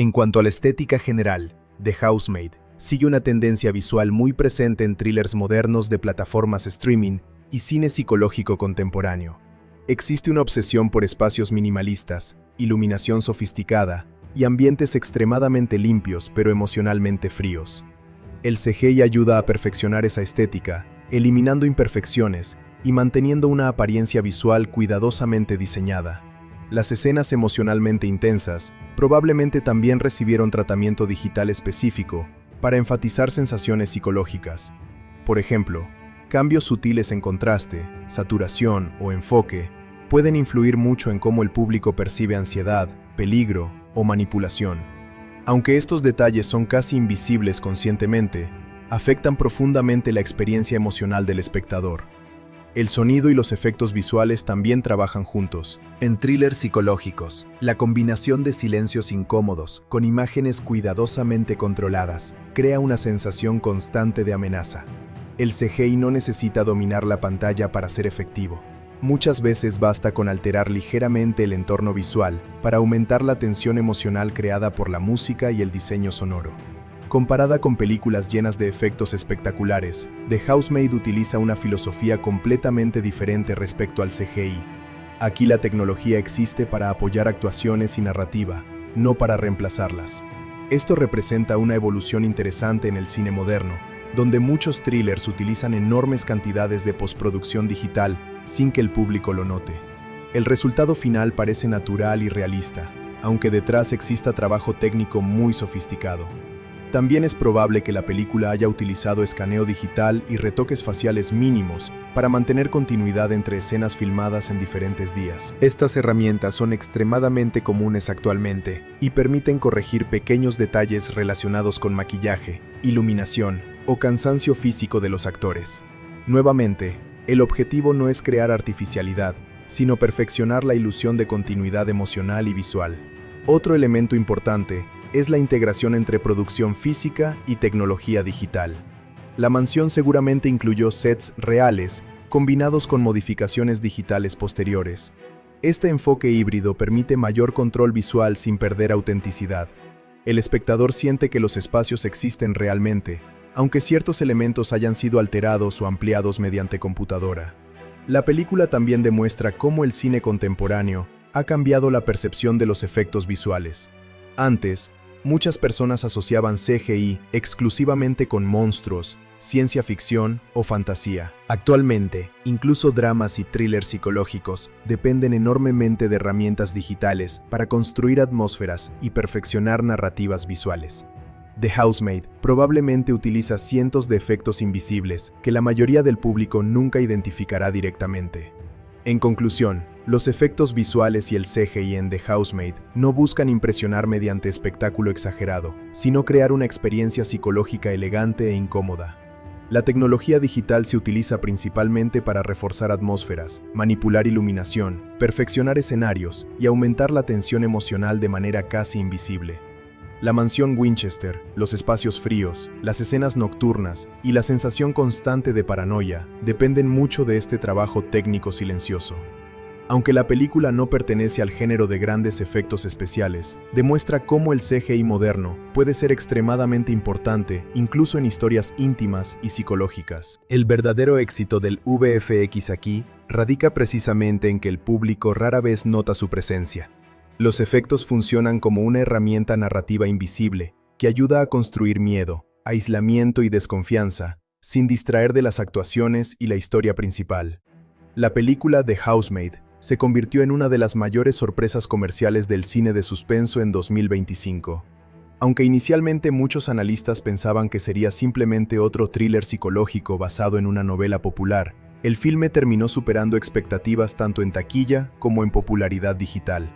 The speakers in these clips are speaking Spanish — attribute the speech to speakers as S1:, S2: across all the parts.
S1: En cuanto a la estética general, The Housemaid sigue una tendencia visual muy presente en thrillers modernos de plataformas streaming y cine psicológico contemporáneo. Existe una obsesión por espacios minimalistas, iluminación sofisticada y ambientes extremadamente limpios pero emocionalmente fríos. El CGI ayuda a perfeccionar esa estética, eliminando imperfecciones y manteniendo una apariencia visual cuidadosamente diseñada. Las escenas emocionalmente intensas probablemente también recibieron tratamiento digital específico para enfatizar sensaciones psicológicas. Por ejemplo, cambios sutiles en contraste, saturación o enfoque pueden influir mucho en cómo el público percibe ansiedad, peligro o manipulación. Aunque estos detalles son casi invisibles conscientemente, afectan profundamente la experiencia emocional del espectador. El sonido y los efectos visuales también trabajan juntos. En thrillers psicológicos, la combinación de silencios incómodos con imágenes cuidadosamente controladas crea una sensación constante de amenaza. El CGI no necesita dominar la pantalla para ser efectivo. Muchas veces basta con alterar ligeramente el entorno visual para aumentar la tensión emocional creada por la música y el diseño sonoro. Comparada con películas llenas de efectos espectaculares, The Housemaid utiliza una filosofía completamente diferente respecto al CGI. Aquí la tecnología existe para apoyar actuaciones y narrativa, no para reemplazarlas. Esto representa una evolución interesante en el cine moderno, donde muchos thrillers utilizan enormes cantidades de postproducción digital sin que el público lo note. El resultado final parece natural y realista, aunque detrás exista trabajo técnico muy sofisticado. También es probable que la película haya utilizado escaneo digital y retoques faciales mínimos para mantener continuidad entre escenas filmadas en diferentes días. Estas herramientas son extremadamente comunes actualmente y permiten corregir pequeños detalles relacionados con maquillaje, iluminación o cansancio físico de los actores. Nuevamente, el objetivo no es crear artificialidad, sino perfeccionar la ilusión de continuidad emocional y visual. Otro elemento importante es la integración entre producción física y tecnología digital. La mansión seguramente incluyó sets reales, combinados con modificaciones digitales posteriores. Este enfoque híbrido permite mayor control visual sin perder autenticidad. El espectador siente que los espacios existen realmente, aunque ciertos elementos hayan sido alterados o ampliados mediante computadora. La película también demuestra cómo el cine contemporáneo ha cambiado la percepción de los efectos visuales. Antes, muchas personas asociaban CGI exclusivamente con monstruos, ciencia ficción o fantasía. Actualmente, incluso dramas y thrillers psicológicos dependen enormemente de herramientas digitales para construir atmósferas y perfeccionar narrativas visuales. The Housemaid probablemente utiliza cientos de efectos invisibles que la mayoría del público nunca identificará directamente. En conclusión, los efectos visuales y el CGI en The Housemaid no buscan impresionar mediante espectáculo exagerado, sino crear una experiencia psicológica elegante e incómoda. La tecnología digital se utiliza principalmente para reforzar atmósferas, manipular iluminación, perfeccionar escenarios y aumentar la tensión emocional de manera casi invisible. La mansión Winchester, los espacios fríos, las escenas nocturnas y la sensación constante de paranoia dependen mucho de este trabajo técnico silencioso. Aunque la película no pertenece al género de grandes efectos especiales, demuestra cómo el CGI moderno puede ser extremadamente importante incluso en historias íntimas y psicológicas. El verdadero éxito del VFX aquí radica precisamente en que el público rara vez nota su presencia. Los efectos funcionan como una herramienta narrativa invisible que ayuda a construir miedo, aislamiento y desconfianza, sin distraer de las actuaciones y la historia principal. La película The Housemaid se convirtió en una de las mayores sorpresas comerciales del cine de suspenso en 2025. Aunque inicialmente muchos analistas pensaban que sería simplemente otro thriller psicológico basado en una novela popular, el filme terminó superando expectativas tanto en taquilla como en popularidad digital.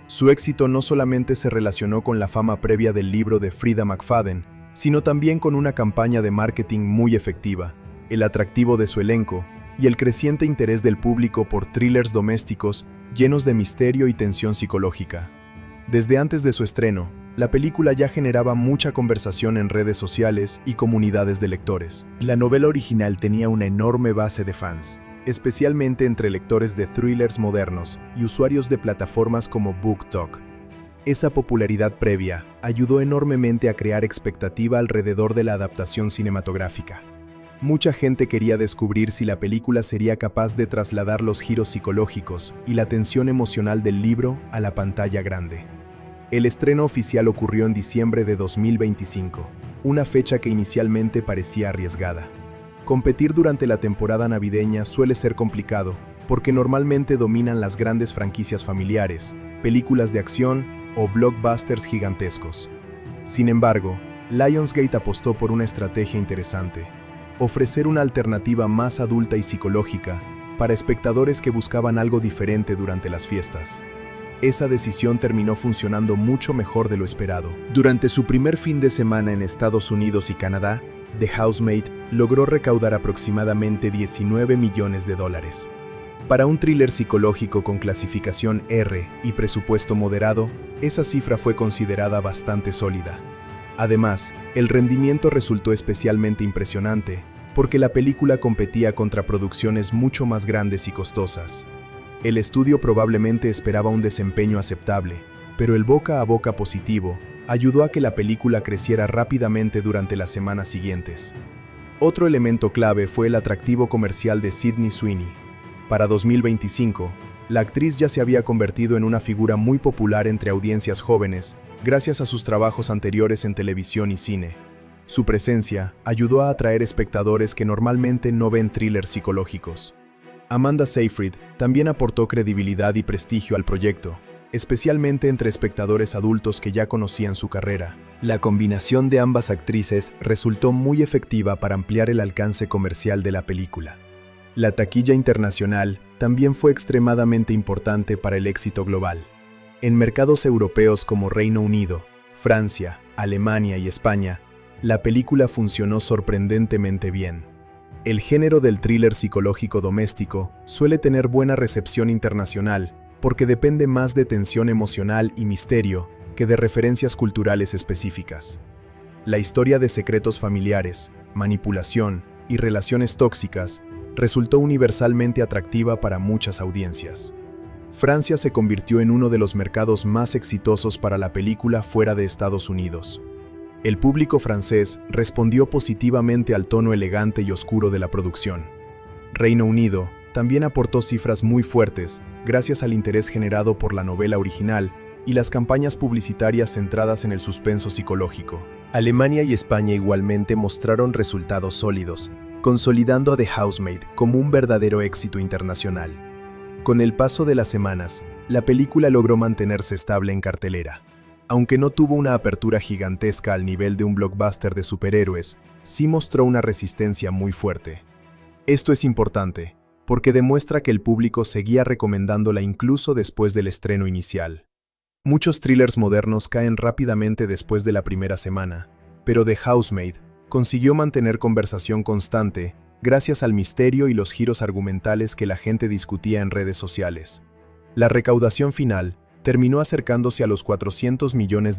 S1: Su éxito no solamente se relacionó con la fama previa del libro de Frida McFadden, sino también con una campaña de marketing muy efectiva, el atractivo de su elenco y el creciente interés del público por thrillers domésticos llenos de misterio y tensión psicológica. Desde antes de su estreno, la película ya generaba mucha conversación en redes sociales y comunidades de lectores. La novela original tenía una enorme base de fans, especialmente entre lectores de thrillers modernos y usuarios de plataformas como BookTok. Esa popularidad previa ayudó enormemente a crear expectativa alrededor de la adaptación cinematográfica. Mucha gente quería descubrir si la película sería capaz de trasladar los giros psicológicos y la tensión emocional del libro a la pantalla grande. El estreno oficial ocurrió en diciembre de 2025, una fecha que inicialmente parecía arriesgada. Competir durante la temporada navideña suele ser complicado, porque normalmente dominan las grandes franquicias familiares, películas de acción o blockbusters gigantescos. Sin embargo, Lionsgate apostó por una estrategia interesante: ofrecer una alternativa más adulta y psicológica para espectadores que buscaban algo diferente durante las fiestas. Esa decisión terminó funcionando mucho mejor de lo esperado. Durante su primer fin de semana en Estados Unidos y Canadá, The Housemaid logró recaudar aproximadamente $19 millones. Para un thriller psicológico con clasificación R y presupuesto moderado, esa cifra fue considerada bastante sólida. Además, el rendimiento resultó especialmente impresionante, porque la película competía contra producciones mucho más grandes y costosas. El estudio probablemente esperaba un desempeño aceptable, pero el boca a boca positivo ayudó a que la película creciera rápidamente durante las semanas siguientes. Otro elemento clave fue el atractivo comercial de Sydney Sweeney. Para 2025, la actriz ya se había convertido en una figura muy popular entre audiencias jóvenes, gracias a sus trabajos anteriores en televisión y cine. Su presencia ayudó a atraer espectadores que normalmente no ven thrillers psicológicos. Amanda Seyfried también aportó credibilidad y prestigio al proyecto, especialmente entre espectadores adultos que ya conocían su carrera. La combinación de ambas actrices resultó muy efectiva para ampliar el alcance comercial de la película. La taquilla internacional también fue extremadamente importante para el éxito global. En mercados europeos como Reino Unido, Francia, Alemania y España, la película funcionó sorprendentemente bien. El género del thriller psicológico doméstico suele tener buena recepción internacional porque depende más de tensión emocional y misterio que de referencias culturales específicas. La historia de secretos familiares, manipulación y relaciones tóxicas resultó universalmente atractiva para muchas audiencias. Francia se convirtió en uno de los mercados más exitosos para la película fuera de Estados Unidos. El público francés respondió positivamente al tono elegante y oscuro de la producción. Reino Unido también aportó cifras muy fuertes gracias al interés generado por la novela original y las campañas publicitarias centradas en el suspenso psicológico. Alemania y España igualmente mostraron resultados sólidos, consolidando a The Housemaid como un verdadero éxito internacional. Con el paso de las semanas, la película logró mantenerse estable en cartelera. Aunque no tuvo una apertura gigantesca al nivel de un blockbuster de superhéroes, sí mostró una resistencia muy fuerte. Esto es importante, porque demuestra que el público seguía recomendándola incluso después del estreno inicial. Muchos thrillers modernos caen rápidamente después de la primera semana, pero The Housemaid consiguió mantener conversación constante gracias al misterio y los giros argumentales que la gente discutía en redes sociales. La recaudación final terminó acercándose a los $400 millones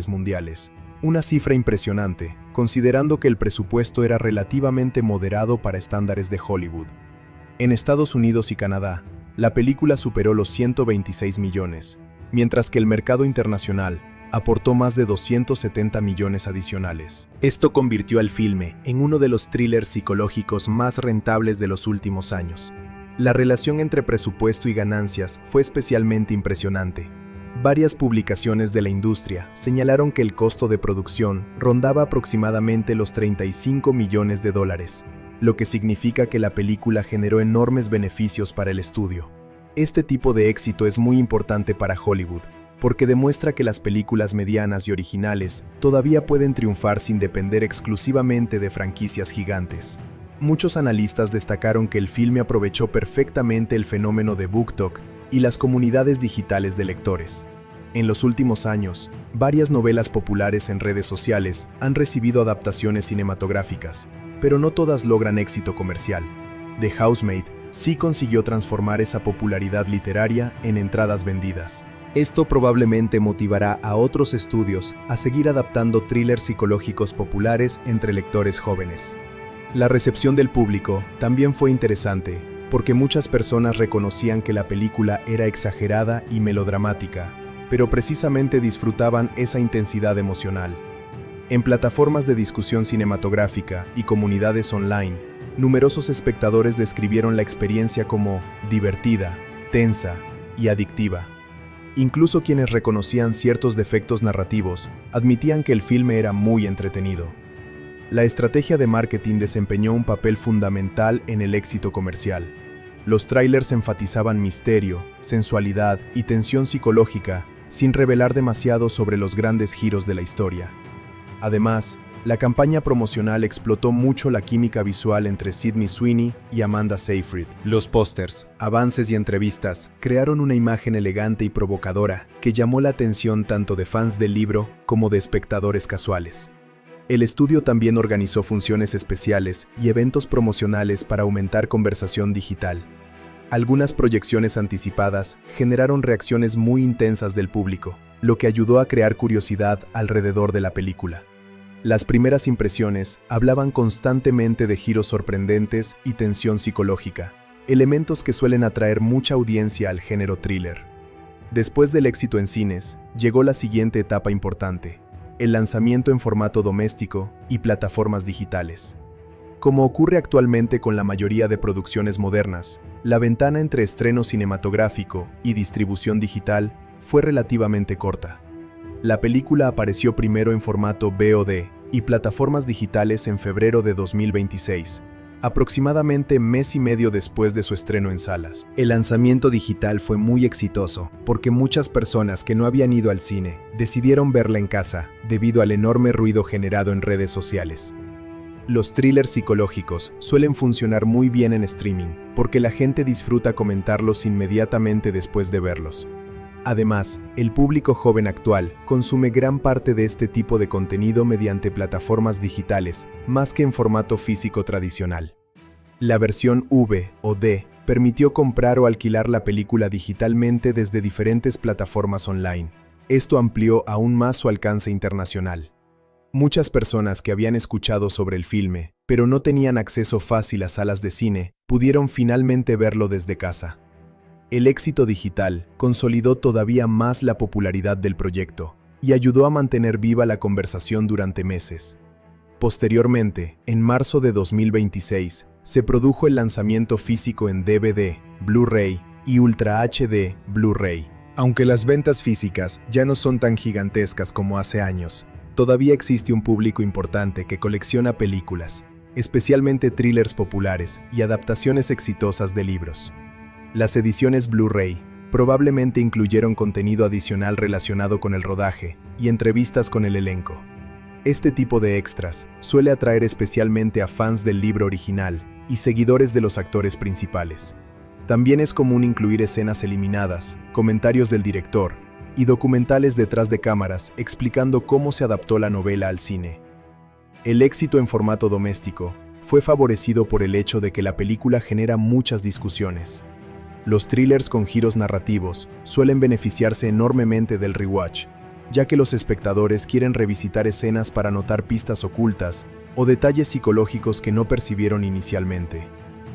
S1: mundiales, una cifra impresionante, considerando que el presupuesto era relativamente moderado para estándares de Hollywood. En Estados Unidos y Canadá, la película superó los 126 millones, mientras que el mercado internacional aportó más de 270 millones adicionales. Esto convirtió al filme en uno de los thrillers psicológicos más rentables de los últimos años. La relación entre presupuesto y ganancias fue especialmente impresionante. Varias publicaciones de la industria señalaron que el costo de producción rondaba aproximadamente los $35 millones, lo que significa que la película generó enormes beneficios para el estudio. Este tipo de éxito es muy importante para Hollywood, porque demuestra que las películas medianas y originales todavía pueden triunfar sin depender exclusivamente de franquicias gigantes. Muchos analistas destacaron que el filme aprovechó perfectamente el fenómeno de BookTok y las comunidades digitales de lectores. En los últimos años, varias novelas populares en redes sociales han recibido adaptaciones cinematográficas, pero no todas logran éxito comercial. The Housemaid sí consiguió transformar esa popularidad literaria en entradas vendidas. Esto probablemente motivará a otros estudios a seguir adaptando thrillers psicológicos populares entre lectores jóvenes. La recepción del público también fue interesante, porque muchas personas reconocían que la película era exagerada y melodramática, pero precisamente disfrutaban esa intensidad emocional. En plataformas de discusión cinematográfica y comunidades online, numerosos espectadores describieron la experiencia como divertida, tensa y adictiva. Incluso quienes reconocían ciertos defectos narrativos admitían que el filme era muy entretenido. La estrategia de marketing desempeñó un papel fundamental en el éxito comercial. Los tráilers enfatizaban misterio, sensualidad y tensión psicológica sin revelar demasiado sobre los grandes giros de la historia. Además, la campaña promocional explotó mucho la química visual entre Sydney Sweeney y Amanda Seyfried. Los pósters, avances y entrevistas crearon una imagen elegante y provocadora que llamó la atención tanto de fans del libro como de espectadores casuales. El estudio también organizó funciones especiales y eventos promocionales para aumentar conversación digital. Algunas proyecciones anticipadas generaron reacciones muy intensas del público, lo que ayudó a crear curiosidad alrededor de la película. Las primeras impresiones hablaban constantemente de giros sorprendentes y tensión psicológica, elementos que suelen atraer mucha audiencia al género thriller. Después del éxito en cines, llegó la siguiente etapa importante: el lanzamiento en formato doméstico y plataformas digitales. Como ocurre actualmente con la mayoría de producciones modernas, la ventana entre estreno cinematográfico y distribución digital fue relativamente corta. La película apareció primero en formato VOD y plataformas digitales en febrero de 2026, aproximadamente mes y medio después de su estreno en salas. El lanzamiento digital fue muy exitoso porque muchas personas que no habían ido al cine decidieron verla en casa debido al enorme ruido generado en redes sociales. Los thrillers psicológicos suelen funcionar muy bien en streaming porque la gente disfruta comentarlos inmediatamente después de verlos. Además, el público joven actual consume gran parte de este tipo de contenido mediante plataformas digitales, más que en formato físico tradicional. La versión V o D permitió comprar o alquilar la película digitalmente desde diferentes plataformas online. Esto amplió aún más su alcance internacional. Muchas personas que habían escuchado sobre el filme, pero no tenían acceso fácil a salas de cine, pudieron finalmente verlo desde casa. El éxito digital consolidó todavía más la popularidad del proyecto y ayudó a mantener viva la conversación durante meses. Posteriormente, en marzo de 2026, se produjo el lanzamiento físico en DVD, Blu-ray y Ultra HD Blu-ray. Aunque las ventas físicas ya no son tan gigantescas como hace años, todavía existe un público importante que colecciona películas, especialmente thrillers populares y adaptaciones exitosas de libros. Las ediciones Blu-ray probablemente incluyeron contenido adicional relacionado con el rodaje y entrevistas con el elenco. Este tipo de extras suele atraer especialmente a fans del libro original y seguidores de los actores principales. También es común incluir escenas eliminadas, comentarios del director y documentales detrás de cámaras explicando cómo se adaptó la novela al cine. El éxito en formato doméstico fue favorecido por el hecho de que la película genera muchas discusiones. Los thrillers con giros narrativos suelen beneficiarse enormemente del rewatch, ya que los espectadores quieren revisitar escenas para notar pistas ocultas o detalles psicológicos que no percibieron inicialmente.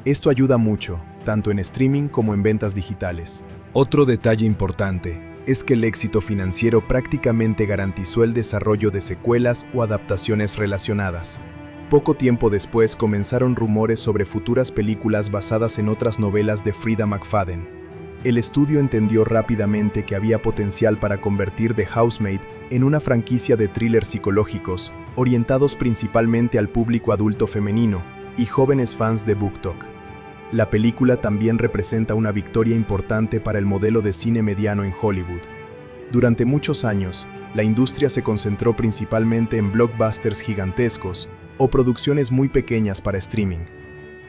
S1: Esto ayuda mucho, tanto en streaming como en ventas digitales. Otro detalle importante es que el éxito financiero prácticamente garantizó el desarrollo de secuelas o adaptaciones relacionadas. Poco tiempo después comenzaron rumores sobre futuras películas basadas en otras novelas de Frida McFadden. El estudio entendió rápidamente que había potencial para convertir The Housemaid en una franquicia de thrillers psicológicos orientados principalmente al público adulto femenino y jóvenes fans de BookTok. La película también representa una victoria importante para el modelo de cine mediano en Hollywood. Durante muchos años, la industria se concentró principalmente en blockbusters gigantescos o producciones muy pequeñas para streaming.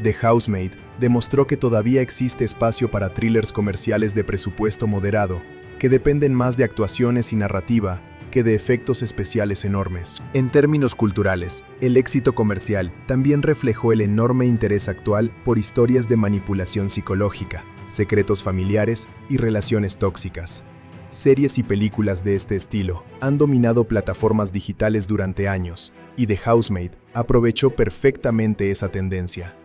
S1: The Housemaid demostró que todavía existe espacio para thrillers comerciales de presupuesto moderado, que dependen más de actuaciones y narrativa que de efectos especiales enormes. En términos culturales, el éxito comercial también reflejó el enorme interés actual por historias de manipulación psicológica, secretos familiares y relaciones tóxicas. Series y películas de este estilo han dominado plataformas digitales durante años, y The Housemaid aprovechó perfectamente esa tendencia.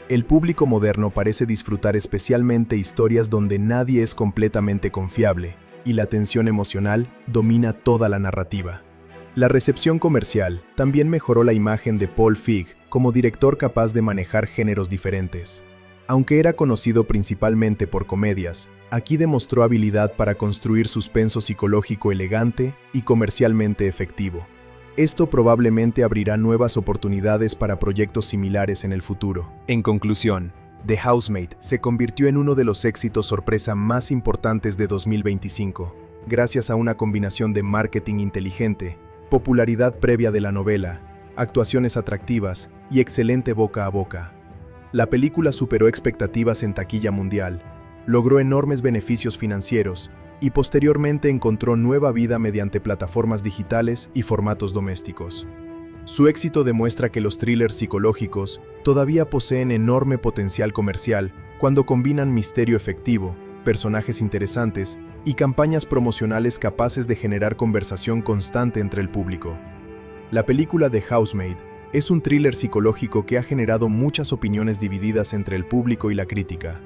S1: El público moderno parece disfrutar especialmente historias donde nadie es completamente confiable, y la tensión emocional domina toda la narrativa. La recepción comercial también mejoró la imagen de Paul Feig como director capaz de manejar géneros diferentes. Aunque era conocido principalmente por comedias, aquí demostró habilidad para construir suspenso psicológico elegante y comercialmente efectivo. Esto probablemente abrirá nuevas oportunidades para proyectos similares en el futuro. En conclusión, The Housemaid se convirtió en uno de los éxitos sorpresa más importantes de 2025, gracias a una combinación de marketing inteligente, popularidad previa de la novela, actuaciones atractivas y excelente boca a boca. La película superó expectativas en taquilla mundial, logró enormes beneficios financieros y posteriormente encontró nueva vida mediante plataformas digitales y formatos domésticos. Su éxito demuestra que los thrillers psicológicos todavía poseen enorme potencial comercial cuando combinan misterio efectivo, personajes interesantes y campañas promocionales capaces de generar conversación constante entre el público. La película The Housemaid es un thriller psicológico que ha generado muchas opiniones divididas entre el público y la crítica.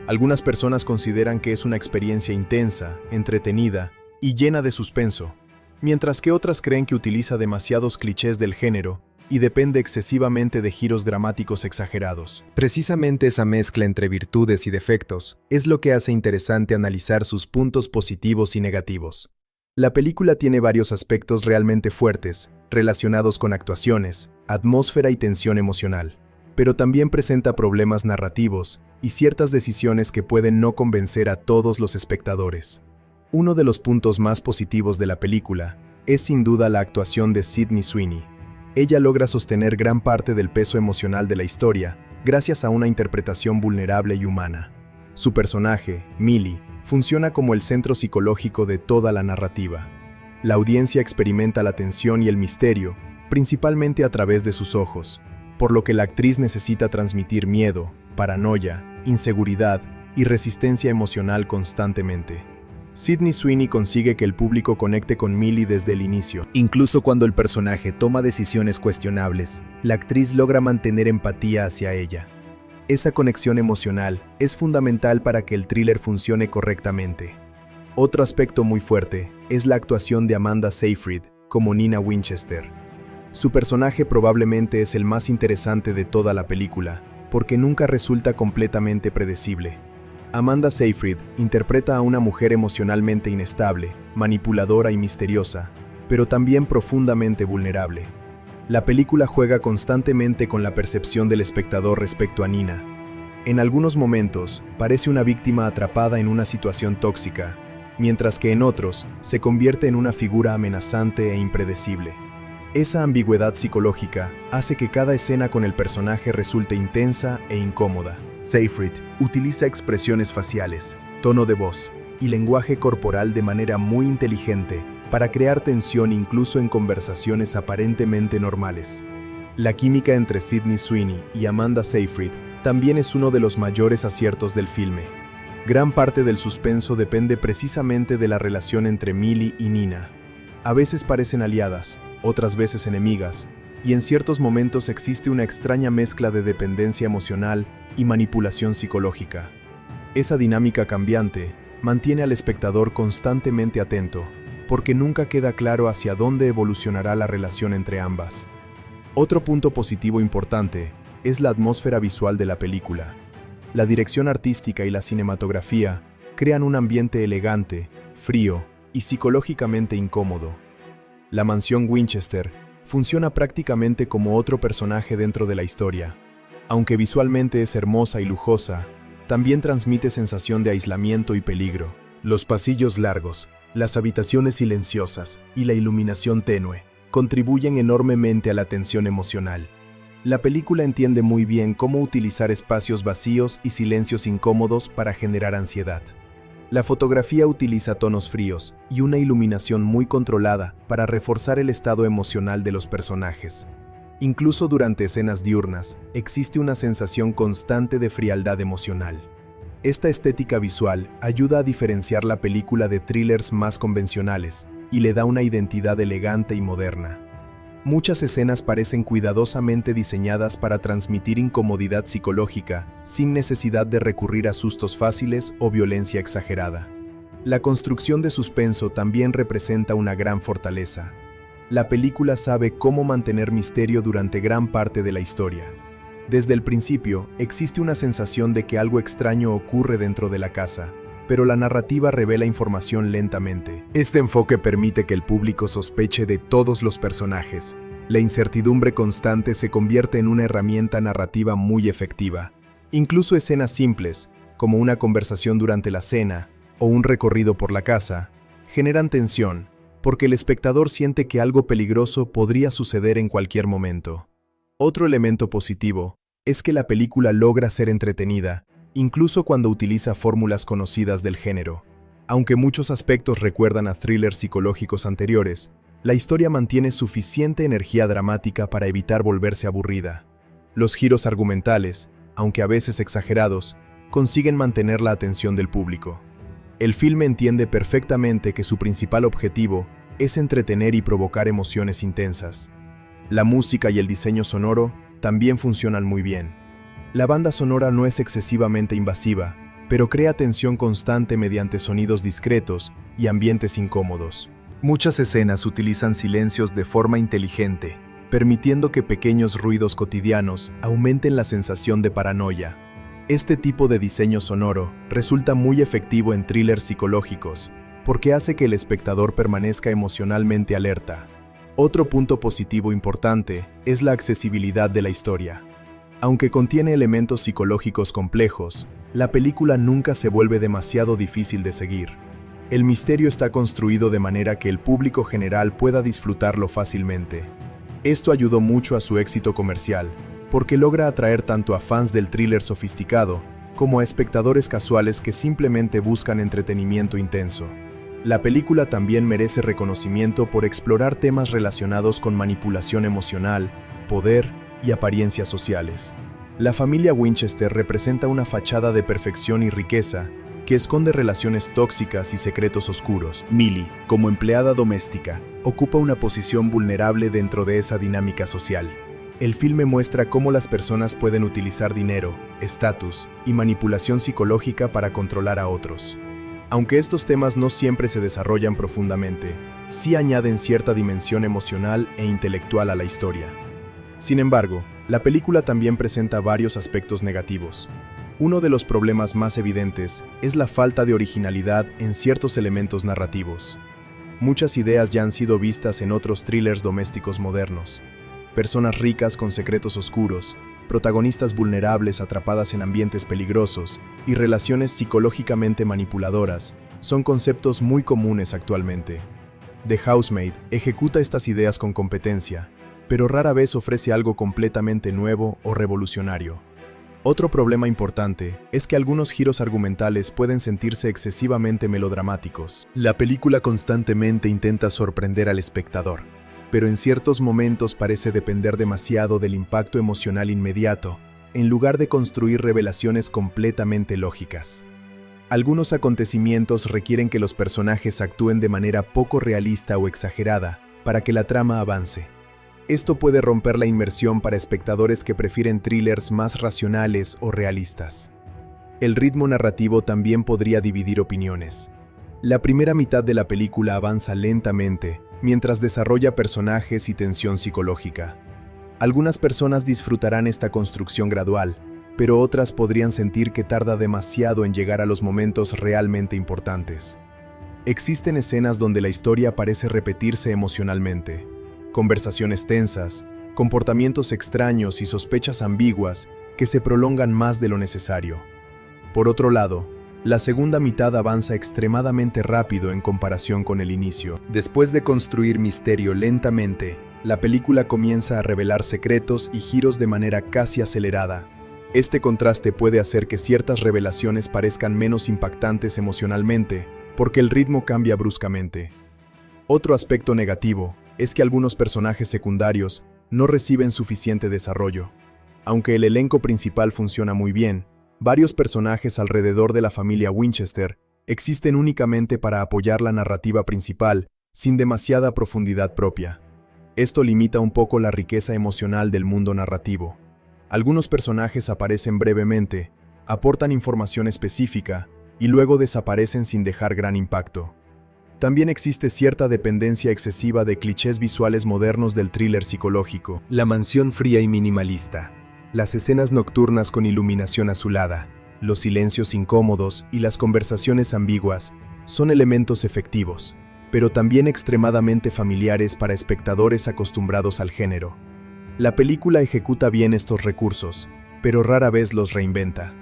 S1: Algunas personas consideran que es una experiencia intensa, entretenida y llena de suspenso, mientras que otras creen que utiliza demasiados clichés del género y depende excesivamente de giros dramáticos exagerados. Precisamente esa mezcla entre virtudes y defectos es lo que hace interesante analizar sus puntos positivos y negativos. La película tiene varios aspectos realmente fuertes, relacionados con actuaciones, atmósfera y tensión emocional, pero también presenta problemas narrativos y ciertas decisiones que pueden no convencer a todos los espectadores. Uno de los puntos más positivos de la película es sin duda la actuación de Sydney Sweeney. Ella logra sostener gran parte del peso emocional de la historia gracias a una interpretación vulnerable y humana. Su personaje, Millie, funciona como el centro psicológico de toda la narrativa. La audiencia experimenta la tensión y el misterio, principalmente a través de sus ojos, por lo que la actriz necesita transmitir miedo, paranoia, inseguridad y resistencia emocional constantemente. Sydney Sweeney consigue que el público conecte con Millie desde el inicio. Incluso cuando el personaje toma decisiones cuestionables, la actriz logra mantener empatía hacia ella. Esa conexión emocional es fundamental para que el thriller funcione correctamente. Otro aspecto muy fuerte es la actuación de Amanda Seyfried como Nina Winchester. Su personaje probablemente es el más interesante de toda la película, porque nunca resulta completamente predecible. Amanda Seyfried interpreta a una mujer emocionalmente inestable, manipuladora y misteriosa, pero también profundamente vulnerable. La película juega constantemente con la percepción del espectador respecto a Nina. En algunos momentos, parece una víctima atrapada en una situación tóxica, mientras que en otros, se convierte en una figura amenazante e impredecible. Esa ambigüedad psicológica hace que cada escena con el personaje resulte intensa e incómoda. Seyfried utiliza expresiones faciales, tono de voz y lenguaje corporal de manera muy inteligente para crear tensión incluso en conversaciones aparentemente normales. La química entre Sydney Sweeney y Amanda Seyfried también es uno de los mayores aciertos del filme. Gran parte del suspenso depende precisamente de la relación entre Millie y Nina. A veces parecen aliadas, otras veces enemigas, y en ciertos momentos existe una extraña mezcla de dependencia emocional y manipulación psicológica. Esa dinámica cambiante mantiene al espectador constantemente atento, porque nunca queda claro hacia dónde evolucionará la relación entre ambas. Otro punto positivo importante es la atmósfera visual de la película. La dirección artística y la cinematografía crean un ambiente elegante, frío y psicológicamente incómodo. La mansión Winchester funciona prácticamente como otro personaje dentro de la historia. Aunque visualmente es hermosa y lujosa, también transmite sensación de aislamiento y peligro. Los pasillos largos, las habitaciones silenciosas y la iluminación tenue contribuyen enormemente a la tensión emocional. La película entiende muy bien cómo utilizar espacios vacíos y silencios incómodos para generar ansiedad. La fotografía utiliza tonos fríos y una iluminación muy controlada para reforzar el estado emocional de los personajes. Incluso durante escenas diurnas, existe una sensación constante de frialdad emocional. Esta estética visual ayuda a diferenciar la película de thrillers más convencionales y le da una identidad elegante y moderna. Muchas escenas parecen cuidadosamente diseñadas para transmitir incomodidad psicológica sin necesidad de recurrir a sustos fáciles o violencia exagerada. La construcción de suspenso también representa una gran fortaleza. La película sabe cómo mantener misterio durante gran parte de la historia. Desde el principio, existe una sensación de que algo extraño ocurre dentro de la casa, pero la narrativa revela información lentamente. Este enfoque permite que el público sospeche de todos los personajes. La incertidumbre constante se convierte en una herramienta narrativa muy efectiva. Incluso escenas simples, como una conversación durante la cena o un recorrido por la casa, generan tensión, porque el espectador siente que algo peligroso podría suceder en cualquier momento. Otro elemento positivo es que la película logra ser entretenida, incluso cuando utiliza fórmulas conocidas del género. Aunque muchos aspectos recuerdan a thrillers psicológicos anteriores, la historia mantiene suficiente energía dramática para evitar volverse aburrida. Los giros argumentales, aunque a veces exagerados, consiguen mantener la atención del público. El filme entiende perfectamente que su principal objetivo es entretener y provocar emociones intensas. La música y el diseño sonoro también funcionan muy bien. La banda sonora no es excesivamente invasiva, pero crea tensión constante mediante sonidos discretos y ambientes incómodos. Muchas escenas utilizan silencios de forma inteligente, permitiendo que pequeños ruidos cotidianos aumenten la sensación de paranoia. Este tipo de diseño sonoro resulta muy efectivo en thrillers psicológicos, porque hace que el espectador permanezca emocionalmente alerta. Otro punto positivo importante es la accesibilidad de la historia. Aunque contiene elementos psicológicos complejos, la película nunca se vuelve demasiado difícil de seguir. El misterio está construido de manera que el público general pueda disfrutarlo fácilmente. Esto ayudó mucho a su éxito comercial, porque logra atraer tanto a fans del thriller sofisticado como a espectadores casuales que simplemente buscan entretenimiento intenso. La película también merece reconocimiento por explorar temas relacionados con manipulación emocional, poder y apariencias sociales. La familia Winchester representa una fachada de perfección y riqueza que esconde relaciones tóxicas y secretos oscuros. Millie, como empleada doméstica, ocupa una posición vulnerable dentro de esa dinámica social. El filme muestra cómo las personas pueden utilizar dinero, estatus y manipulación psicológica para controlar a otros. Aunque estos temas no siempre se desarrollan profundamente, sí añaden cierta dimensión emocional e intelectual a la historia. Sin embargo, la película también presenta varios aspectos negativos. Uno de los problemas más evidentes es la falta de originalidad en ciertos elementos narrativos. Muchas ideas ya han sido vistas en otros thrillers domésticos modernos. Personas ricas con secretos oscuros, protagonistas vulnerables atrapadas en ambientes peligrosos y relaciones psicológicamente manipuladoras son conceptos muy comunes actualmente. The Housemaid ejecuta estas ideas con competencia, pero rara vez ofrece algo completamente nuevo o revolucionario. Otro problema importante es que algunos giros argumentales pueden sentirse excesivamente melodramáticos. La película constantemente intenta sorprender al espectador, pero en ciertos momentos parece depender demasiado del impacto emocional inmediato, en lugar de construir revelaciones completamente lógicas. Algunos acontecimientos requieren que los personajes actúen de manera poco realista o exagerada para que la trama avance. Esto puede romper la inmersión para espectadores que prefieren thrillers más racionales o realistas. El ritmo narrativo también podría dividir opiniones. La primera mitad de la película avanza lentamente, mientras desarrolla personajes y tensión psicológica. Algunas personas disfrutarán esta construcción gradual, pero otras podrían sentir que tarda demasiado en llegar a los momentos realmente importantes. Existen escenas donde la historia parece repetirse emocionalmente. Conversaciones tensas, comportamientos extraños y sospechas ambiguas que se prolongan más de lo necesario. Por otro lado, la segunda mitad avanza extremadamente rápido en comparación con el inicio. Después de construir misterio lentamente, la película comienza a revelar secretos y giros de manera casi acelerada. Este contraste puede hacer que ciertas revelaciones parezcan menos impactantes emocionalmente, porque el ritmo cambia bruscamente. Otro aspecto negativo es que algunos personajes secundarios no reciben suficiente desarrollo. Aunque el elenco principal funciona muy bien, varios personajes alrededor de la familia Winchester existen únicamente para apoyar la narrativa principal, sin demasiada profundidad propia. Esto limita un poco la riqueza emocional del mundo narrativo. Algunos personajes aparecen brevemente, aportan información específica, y luego desaparecen sin dejar gran impacto. También existe cierta dependencia excesiva de clichés visuales modernos del thriller psicológico. La mansión fría y minimalista, las escenas nocturnas con iluminación azulada, los silencios incómodos y las conversaciones ambiguas son elementos efectivos, pero también extremadamente familiares para espectadores acostumbrados al género. La película ejecuta bien estos recursos, pero rara vez los reinventa.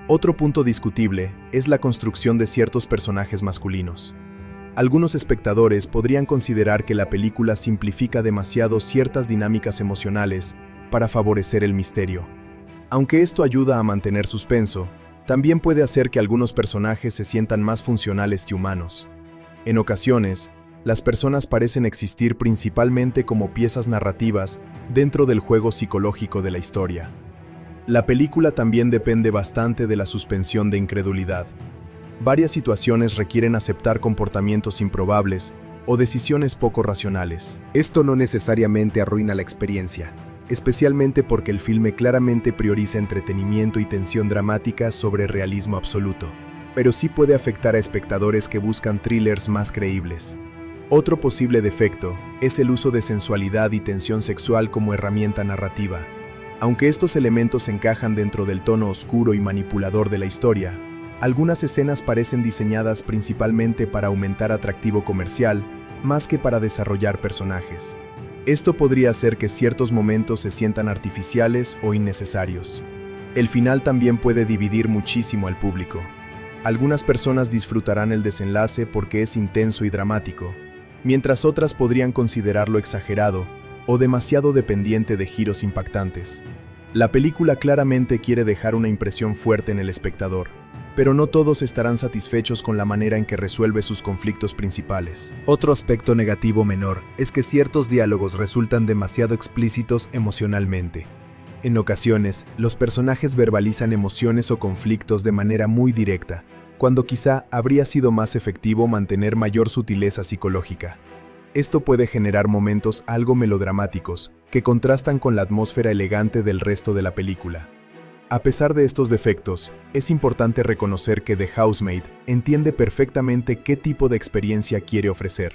S1: Otro punto discutible es la construcción de ciertos personajes masculinos. Algunos espectadores podrían considerar que la película simplifica demasiado ciertas dinámicas emocionales para favorecer el misterio. Aunque esto ayuda a mantener suspenso, también puede hacer que algunos personajes se sientan más funcionales que humanos. En ocasiones, las personas parecen existir principalmente como piezas narrativas dentro del juego psicológico de la historia. La película también depende bastante de la suspensión de incredulidad. Varias situaciones requieren aceptar comportamientos improbables o decisiones poco racionales. Esto no necesariamente arruina la experiencia, especialmente porque el filme claramente prioriza entretenimiento y tensión dramática sobre realismo absoluto, pero sí puede afectar a espectadores que buscan thrillers más creíbles. Otro posible defecto es el uso de sensualidad y tensión sexual como herramienta narrativa. Aunque estos elementos encajan dentro del tono oscuro y manipulador de la historia, algunas escenas parecen diseñadas principalmente para aumentar atractivo comercial, más que para desarrollar personajes. Esto podría hacer que ciertos momentos se sientan artificiales o innecesarios. El final también puede dividir muchísimo al público. Algunas personas disfrutarán el desenlace porque es intenso y dramático, mientras otras podrían considerarlo exagerado o demasiado dependiente de giros impactantes. La película claramente quiere dejar una impresión fuerte en el espectador, pero no todos estarán satisfechos con la manera en que resuelve sus conflictos principales. Otro aspecto negativo menor es que ciertos diálogos resultan demasiado explícitos emocionalmente. En ocasiones, los personajes verbalizan emociones o conflictos de manera muy directa, cuando quizá habría sido más efectivo mantener mayor sutileza psicológica. Esto puede generar momentos algo melodramáticos, que contrastan con la atmósfera elegante del resto de la película. A pesar de estos defectos, es importante reconocer que The Housemaid entiende perfectamente qué tipo de experiencia quiere ofrecer.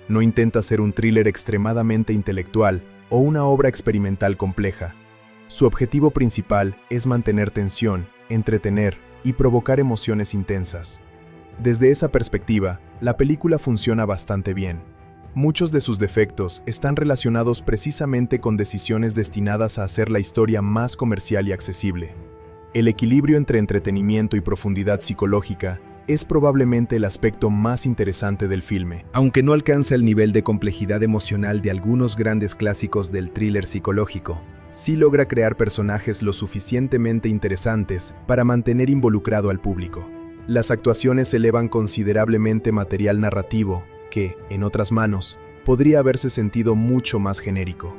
S1: No intenta ser un thriller extremadamente intelectual o una obra experimental compleja. Su objetivo principal es mantener tensión, entretener y provocar emociones intensas. Desde esa perspectiva, la película funciona bastante bien. Muchos de sus defectos están relacionados precisamente con decisiones destinadas a hacer la historia más comercial y accesible. El equilibrio entre entretenimiento y profundidad psicológica es probablemente el aspecto más interesante del filme. Aunque no alcanza el nivel de complejidad emocional de algunos grandes clásicos del thriller psicológico, sí logra crear personajes lo suficientemente interesantes para mantener involucrado al público. Las actuaciones elevan considerablemente material narrativo que, en otras manos, podría haberse sentido mucho más genérico.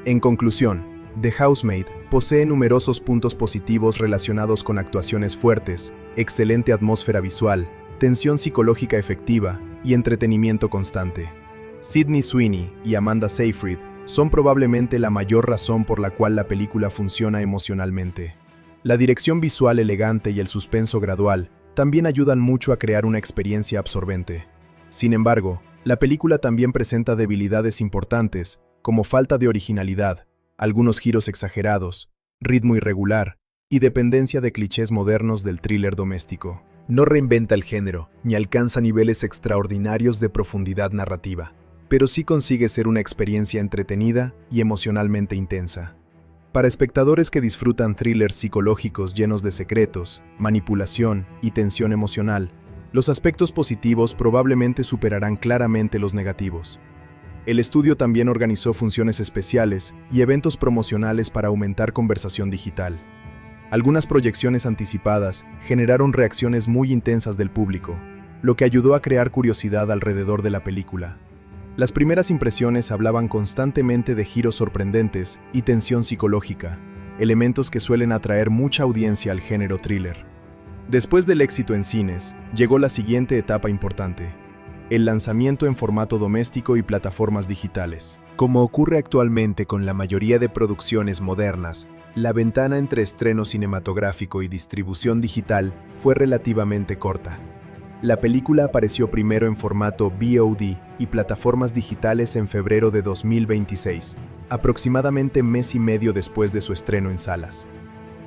S1: En conclusión, The Housemaid posee numerosos puntos positivos relacionados con actuaciones fuertes, excelente atmósfera visual, tensión psicológica efectiva y entretenimiento constante. Sydney Sweeney y Amanda Seyfried son probablemente la mayor razón por la cual la película funciona emocionalmente. La dirección visual elegante y el suspenso gradual también ayudan mucho a crear una experiencia absorbente. Sin embargo, la película también presenta debilidades importantes, como falta de originalidad, algunos giros exagerados, ritmo irregular y dependencia de clichés modernos del thriller doméstico. No reinventa el género, ni alcanza niveles extraordinarios de profundidad narrativa, pero sí consigue ser una experiencia entretenida y emocionalmente intensa. Para espectadores que disfrutan thrillers psicológicos llenos de secretos, manipulación y tensión emocional, los aspectos positivos probablemente superarán claramente los negativos. El estudio también organizó funciones especiales y eventos promocionales para aumentar conversación digital. Algunas proyecciones anticipadas generaron reacciones muy intensas del público, lo que ayudó a crear curiosidad alrededor de la película. Las primeras impresiones hablaban constantemente de giros sorprendentes y tensión psicológica, elementos que suelen atraer mucha audiencia al género thriller. Después del éxito en cines, llegó la siguiente etapa importante: el lanzamiento en formato doméstico y plataformas digitales. Como ocurre actualmente con la mayoría de producciones modernas, la ventana entre estreno cinematográfico y distribución digital fue relativamente corta. La película apareció primero en formato VOD y plataformas digitales en febrero de 2026, aproximadamente mes y medio después de su estreno en salas.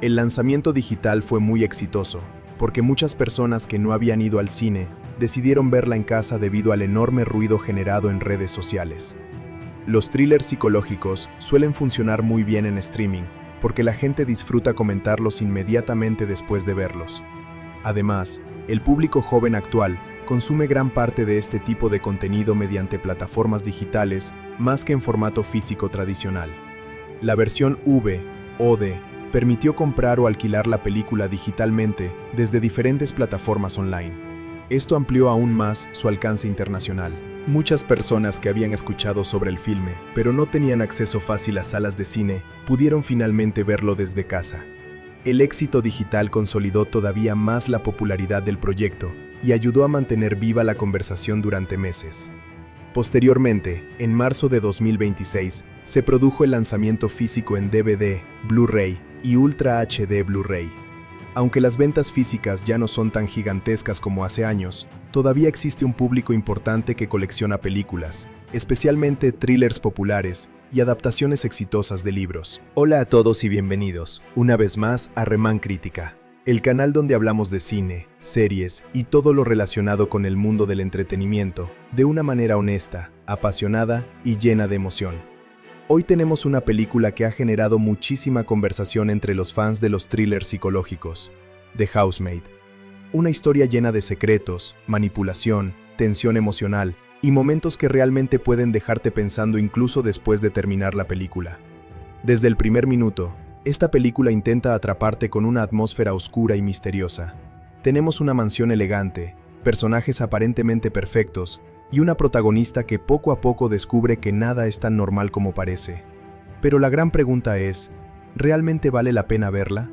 S1: El lanzamiento digital fue muy exitoso, porque muchas personas que no habían ido al cine decidieron verla en casa debido al enorme ruido generado en redes sociales. Los thrillers psicológicos suelen funcionar muy bien en streaming, porque la gente disfruta comentarlos inmediatamente después de verlos. Además, el público joven actual consume gran parte de este tipo de contenido mediante plataformas digitales más que en formato físico tradicional. La versión VOD permitió comprar o alquilar la película digitalmente desde diferentes plataformas online. Esto amplió aún más su alcance internacional. Muchas personas que habían escuchado sobre el filme, pero no tenían acceso fácil a salas de cine, pudieron finalmente verlo desde casa. El éxito digital consolidó todavía más la popularidad del proyecto y ayudó a mantener viva la conversación durante meses. Posteriormente, en marzo de 2026, se produjo el lanzamiento físico en DVD, Blu-ray y Ultra HD Blu-ray. Aunque las ventas físicas ya no son tan gigantescas como hace años, todavía existe un público importante que colecciona películas, especialmente thrillers populares y adaptaciones exitosas de libros. Hola a todos y bienvenidos, una vez más a Remán Crítica, el canal donde hablamos de cine, series y todo lo relacionado con el mundo del entretenimiento, de una manera honesta, apasionada y llena de emoción. Hoy tenemos una película que ha generado muchísima conversación entre los fans de los thrillers psicológicos, The Housemaid. Una historia llena de secretos, manipulación, tensión emocional y momentos que realmente pueden dejarte pensando incluso después de terminar la película. Desde el primer minuto, esta película intenta atraparte con una atmósfera oscura y misteriosa. Tenemos una mansión elegante, personajes aparentemente perfectos y una protagonista que poco a poco descubre que nada es tan normal como parece. Pero la gran pregunta es, ¿realmente vale la pena verla?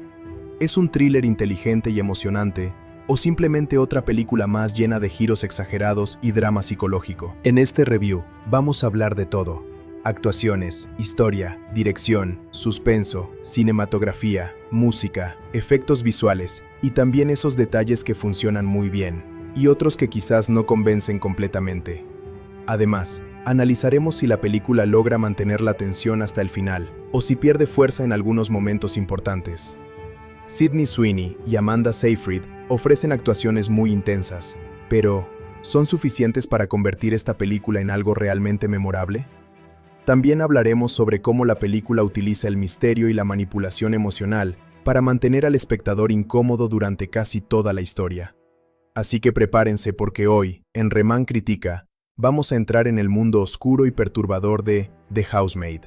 S1: ¿Es un thriller inteligente y emocionante, o simplemente otra película más llena de giros exagerados y drama psicológico? En este review vamos a hablar de todo: actuaciones, historia, dirección, suspenso, cinematografía, música, efectos visuales y también esos detalles que funcionan muy bien y otros que quizás no convencen completamente. Además, analizaremos si la película logra mantener la tensión hasta el final o si pierde fuerza en algunos momentos importantes. Sydney Sweeney y Amanda Seyfried ofrecen actuaciones muy intensas, pero ¿son suficientes para convertir esta película en algo realmente memorable? También hablaremos sobre cómo la película utiliza el misterio y la manipulación emocional para mantener al espectador incómodo durante casi toda la historia. Así que prepárense porque hoy, en Remán Critica, vamos a entrar en el mundo oscuro y perturbador de The Housemaid.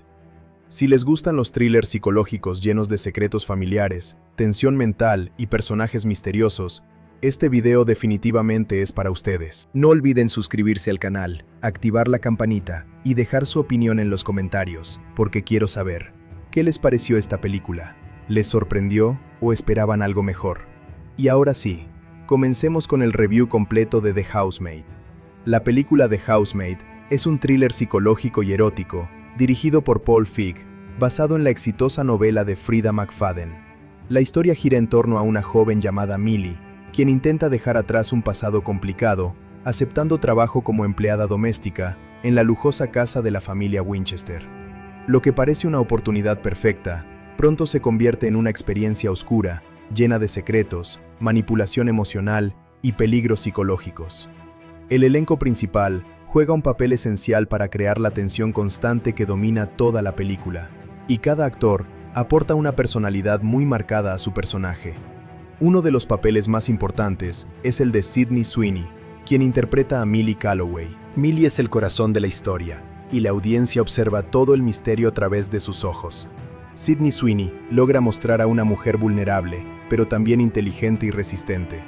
S1: Si les gustan los thrillers psicológicos llenos de secretos familiares, tensión mental y personajes misteriosos, este video definitivamente es para ustedes. No olviden suscribirse al canal, activar la campanita y dejar su opinión en los comentarios, porque quiero saber, ¿qué les pareció esta película? ¿Les sorprendió o esperaban algo mejor? Y ahora sí, comencemos con el review completo de The Housemaid. La película The Housemaid es un thriller psicológico y erótico, dirigido por Paul Feig, basado en la exitosa novela de Frida McFadden. La historia gira en torno a una joven llamada Millie, quien intenta dejar atrás un pasado complicado, aceptando trabajo como empleada doméstica en la lujosa casa de la familia Winchester. Lo que parece una oportunidad perfecta, pronto se convierte en una experiencia oscura, llena de secretos, manipulación emocional y peligros psicológicos. El elenco principal juega un papel esencial para crear la tensión constante que domina toda la película, y cada actor aporta una personalidad muy marcada a su personaje. Uno de los papeles más importantes es el de Sydney Sweeney, quien interpreta a Millie Calloway. Millie es el corazón de la historia, y la audiencia observa todo el misterio a través de sus ojos. Sydney Sweeney logra mostrar a una mujer vulnerable, pero también inteligente y resistente.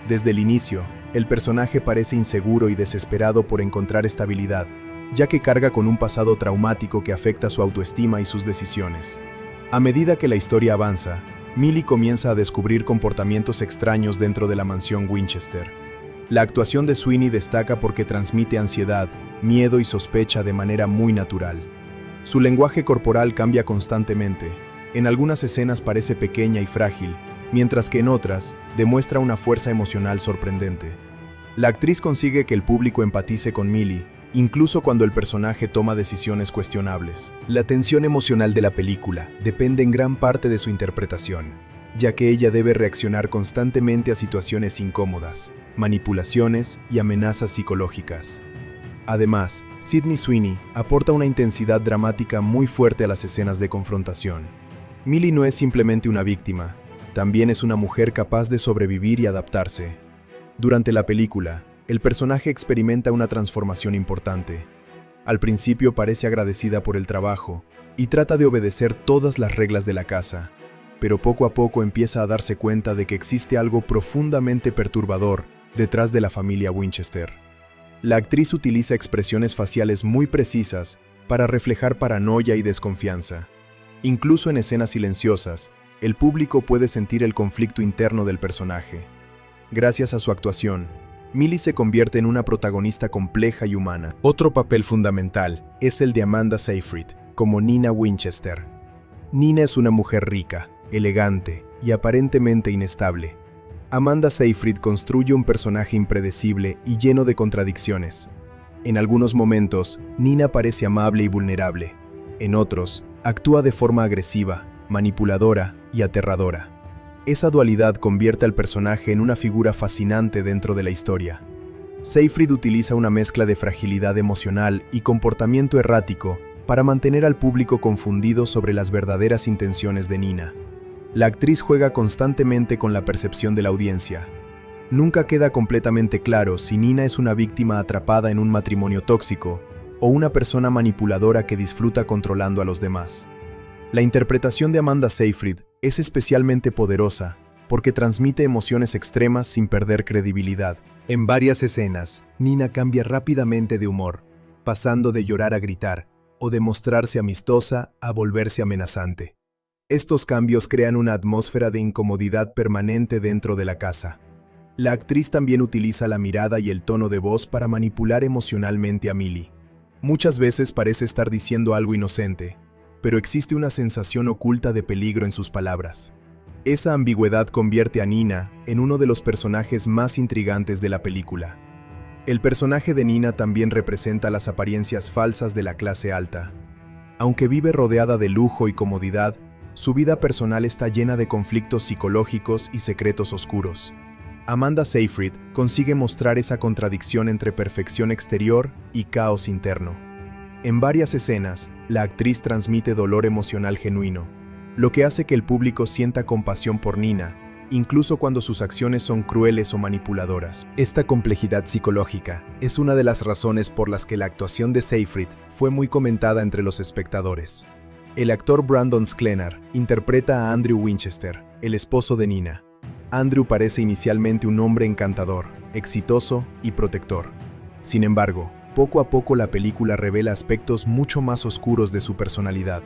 S1: Desde el inicio, el personaje parece inseguro y desesperado por encontrar estabilidad, ya que carga con un pasado traumático que afecta su autoestima y sus decisiones. A medida que la historia avanza, Millie comienza a descubrir comportamientos extraños dentro de la mansión Winchester. La actuación de Sweeney destaca porque transmite ansiedad, miedo y sospecha de manera muy natural. Su lenguaje corporal cambia constantemente. En algunas escenas parece pequeña y frágil, mientras que en otras demuestra una fuerza emocional sorprendente. La actriz consigue que el público empatice con Millie, incluso cuando el personaje toma decisiones cuestionables. La tensión emocional de la película depende en gran parte de su interpretación, ya que ella debe reaccionar constantemente a situaciones incómodas, manipulaciones y amenazas psicológicas. Además, Sydney Sweeney aporta una intensidad dramática muy fuerte a las escenas de confrontación. Millie no es simplemente una víctima, también es una mujer capaz de sobrevivir y adaptarse. Durante la película, el personaje experimenta una transformación importante. Al principio parece agradecida por el trabajo y trata de obedecer todas las reglas de la casa, pero poco a poco empieza a darse cuenta de que existe algo profundamente perturbador detrás de la familia Winchester. La actriz utiliza expresiones faciales muy precisas para reflejar paranoia y desconfianza. Incluso en escenas silenciosas, el público puede sentir el conflicto interno del personaje. Gracias a su actuación, Millie se convierte en una protagonista compleja y humana. Otro papel fundamental es el de Amanda Seyfried, como Nina Winchester. Nina es una mujer rica, elegante y aparentemente inestable. Amanda Seyfried construye un personaje impredecible y lleno de contradicciones. En algunos momentos, Nina parece amable y vulnerable. En otros, actúa de forma agresiva, manipuladora y aterradora. Esa dualidad convierte al personaje en una figura fascinante dentro de la historia. Seyfried utiliza una mezcla de fragilidad emocional y comportamiento errático para mantener al público confundido sobre las verdaderas intenciones de Nina. La actriz juega constantemente con la percepción de la audiencia. Nunca queda completamente claro si Nina es una víctima atrapada en un matrimonio tóxico o una persona manipuladora que disfruta controlando a los demás. La interpretación de Amanda Seyfried es especialmente poderosa porque transmite emociones extremas sin perder credibilidad. En varias escenas, Nina cambia rápidamente de humor, pasando de llorar a gritar o de mostrarse amistosa a volverse amenazante. Estos cambios crean una atmósfera de incomodidad permanente dentro de la casa. La actriz también utiliza la mirada y el tono de voz para manipular emocionalmente a Millie. Muchas veces parece estar diciendo algo inocente, pero existe una sensación oculta de peligro en sus palabras. Esa ambigüedad convierte a Nina en uno de los personajes más intrigantes de la película. El personaje de Nina también representa las apariencias falsas de la clase alta. Aunque vive rodeada de lujo y comodidad, su vida personal está llena de conflictos psicológicos y secretos oscuros. Amanda Seyfried consigue mostrar esa contradicción entre perfección exterior y caos interno. En varias escenas, la actriz transmite dolor emocional genuino, lo que hace que el público sienta compasión por Nina, incluso cuando sus acciones son crueles o manipuladoras. Esta complejidad psicológica es una de las razones por las que la actuación de Seyfried fue muy comentada entre los espectadores. El actor Brandon Sklenar interpreta a Andrew Winchester, el esposo de Nina. Andrew parece inicialmente un hombre encantador, exitoso y protector. Sin embargo, poco a poco la película revela aspectos mucho más oscuros de su personalidad.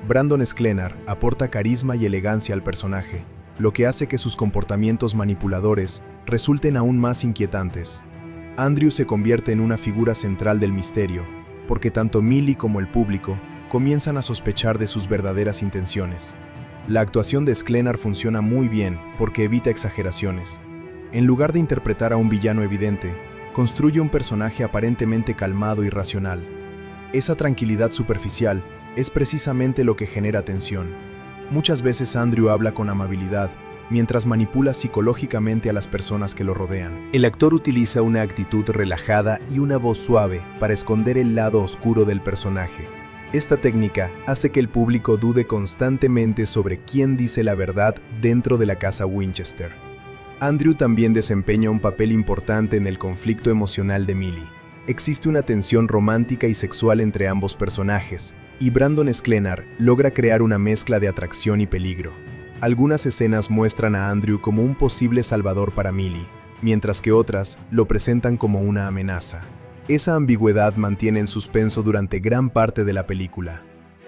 S1: Brandon Sklenar aporta carisma y elegancia al personaje, lo que hace que sus comportamientos manipuladores resulten aún más inquietantes. Andrew se convierte en una figura central del misterio, porque tanto Millie como el público comienzan a sospechar de sus verdaderas intenciones. La actuación de Sklenar funciona muy bien porque evita exageraciones. En lugar de interpretar a un villano evidente, construye un personaje aparentemente calmado y racional. Esa tranquilidad superficial es precisamente lo que genera tensión. Muchas veces Andrew habla con amabilidad, mientras manipula psicológicamente a las personas que lo rodean. El actor utiliza una actitud relajada y una voz suave para esconder el lado oscuro del personaje. Esta técnica hace que el público dude constantemente sobre quién dice la verdad dentro de la casa Winchester. Andrew también desempeña un papel importante en el conflicto emocional de Millie. Existe una tensión romántica y sexual entre ambos personajes, y Brandon Sklenar logra crear una mezcla de atracción y peligro. Algunas escenas muestran a Andrew como un posible salvador para Millie, mientras que otras lo presentan como una amenaza. Esa ambigüedad mantiene en suspenso durante gran parte de la película.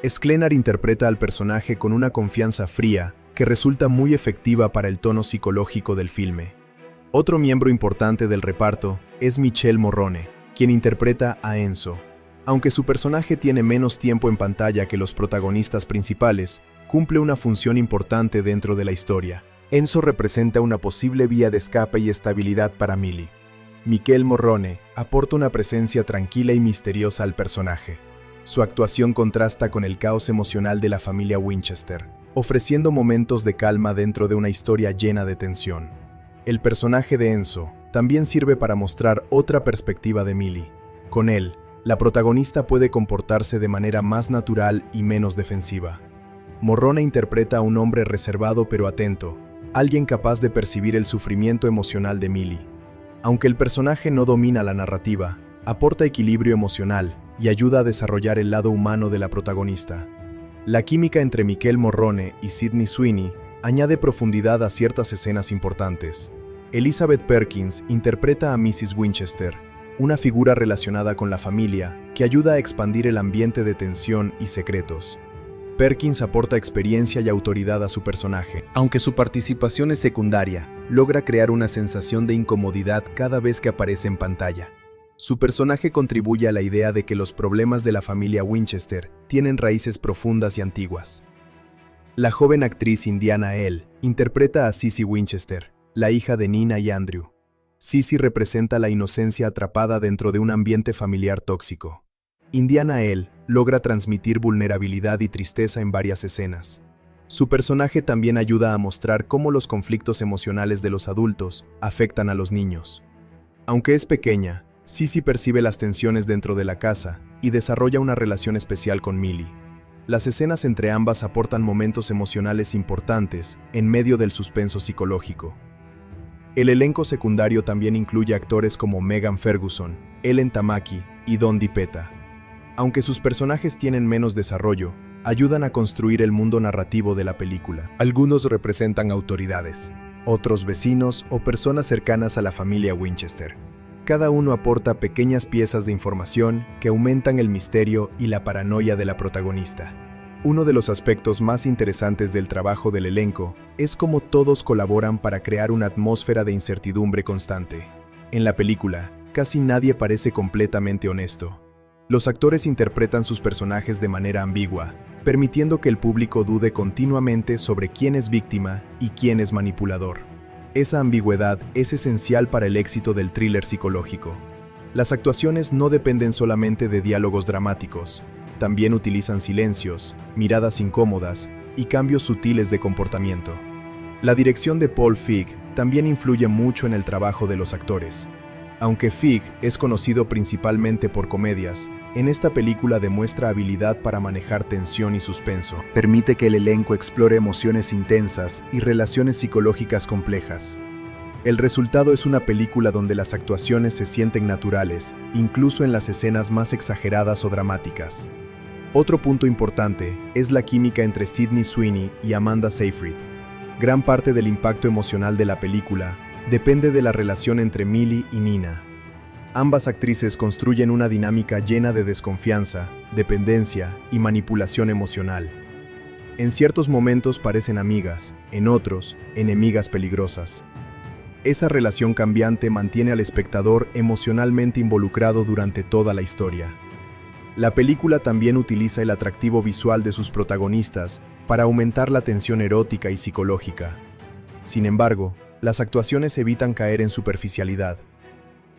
S1: Sklenar interpreta al personaje con una confianza fría que resulta muy efectiva para el tono psicológico del filme. Otro miembro importante del reparto es Michelle Morrone, quien interpreta a Enzo. Aunque su personaje tiene menos tiempo en pantalla que los protagonistas principales, cumple una función importante dentro de la historia. Enzo representa una posible vía de escape y estabilidad para Millie. Michele Morrone aporta una presencia tranquila y misteriosa al personaje. Su actuación contrasta con el caos emocional de la familia Winchester, ofreciendo momentos de calma dentro de una historia llena de tensión. El personaje de Enzo también sirve para mostrar otra perspectiva de Millie. Con él, la protagonista puede comportarse de manera más natural y menos defensiva. Morrone interpreta a un hombre reservado pero atento, alguien capaz de percibir el sufrimiento emocional de Millie. Aunque el personaje no domina la narrativa, aporta equilibrio emocional y ayuda a desarrollar el lado humano de la protagonista. La química entre Michele Morrone y Sydney Sweeney añade profundidad a ciertas escenas importantes. Elizabeth Perkins interpreta a Mrs. Winchester, una figura relacionada con la familia que ayuda a expandir el ambiente de tensión y secretos. Perkins aporta experiencia y autoridad a su personaje. Aunque su participación es secundaria, logra crear una sensación de incomodidad cada vez que aparece en pantalla. Su personaje contribuye a la idea de que los problemas de la familia Winchester tienen raíces profundas y antiguas. La joven actriz Indiana Ell interpreta a Cissy Winchester, la hija de Nina y Andrew. Cissy representa la inocencia atrapada dentro de un ambiente familiar tóxico. Indiana Ell logra transmitir vulnerabilidad y tristeza en varias escenas. Su personaje también ayuda a mostrar cómo los conflictos emocionales de los adultos afectan a los niños. Aunque es pequeña, Cissy percibe las tensiones dentro de la casa y desarrolla una relación especial con Millie. Las escenas entre ambas aportan momentos emocionales importantes en medio del suspenso psicológico. El elenco secundario también incluye actores como Megan Ferguson, Ellen Tamaki y Don DiPetta. Aunque sus personajes tienen menos desarrollo, ayudan a construir el mundo narrativo de la película. Algunos representan autoridades, otros vecinos o personas cercanas a la familia Winchester. Cada uno aporta pequeñas piezas de información que aumentan el misterio y la paranoia de la protagonista. Uno de los aspectos más interesantes del trabajo del elenco es cómo todos colaboran para crear una atmósfera de incertidumbre constante. En la película, casi nadie parece completamente honesto. Los actores interpretan sus personajes de manera ambigua, permitiendo que el público dude continuamente sobre quién es víctima y quién es manipulador. Esa ambigüedad es esencial para el éxito del thriller psicológico. Las actuaciones no dependen solamente de diálogos dramáticos, también utilizan silencios, miradas incómodas y cambios sutiles de comportamiento. La dirección de Paul Feig también influye mucho en el trabajo de los actores. Aunque Feig es conocido principalmente por comedias, en esta película demuestra habilidad para manejar tensión y suspenso. Permite que el elenco explore emociones intensas y relaciones psicológicas complejas. El resultado es una película donde las actuaciones se sienten naturales, incluso en las escenas más exageradas o dramáticas. Otro punto importante es la química entre Sydney Sweeney y Amanda Seyfried. Gran parte del impacto emocional de la película depende de la relación entre Millie y Nina. Ambas actrices construyen una dinámica llena de desconfianza, dependencia y manipulación emocional. En ciertos momentos parecen amigas, en otros, enemigas peligrosas. Esa relación cambiante mantiene al espectador emocionalmente involucrado durante toda la historia. La película también utiliza el atractivo visual de sus protagonistas para aumentar la tensión erótica y psicológica. Sin embargo, las actuaciones evitan caer en superficialidad.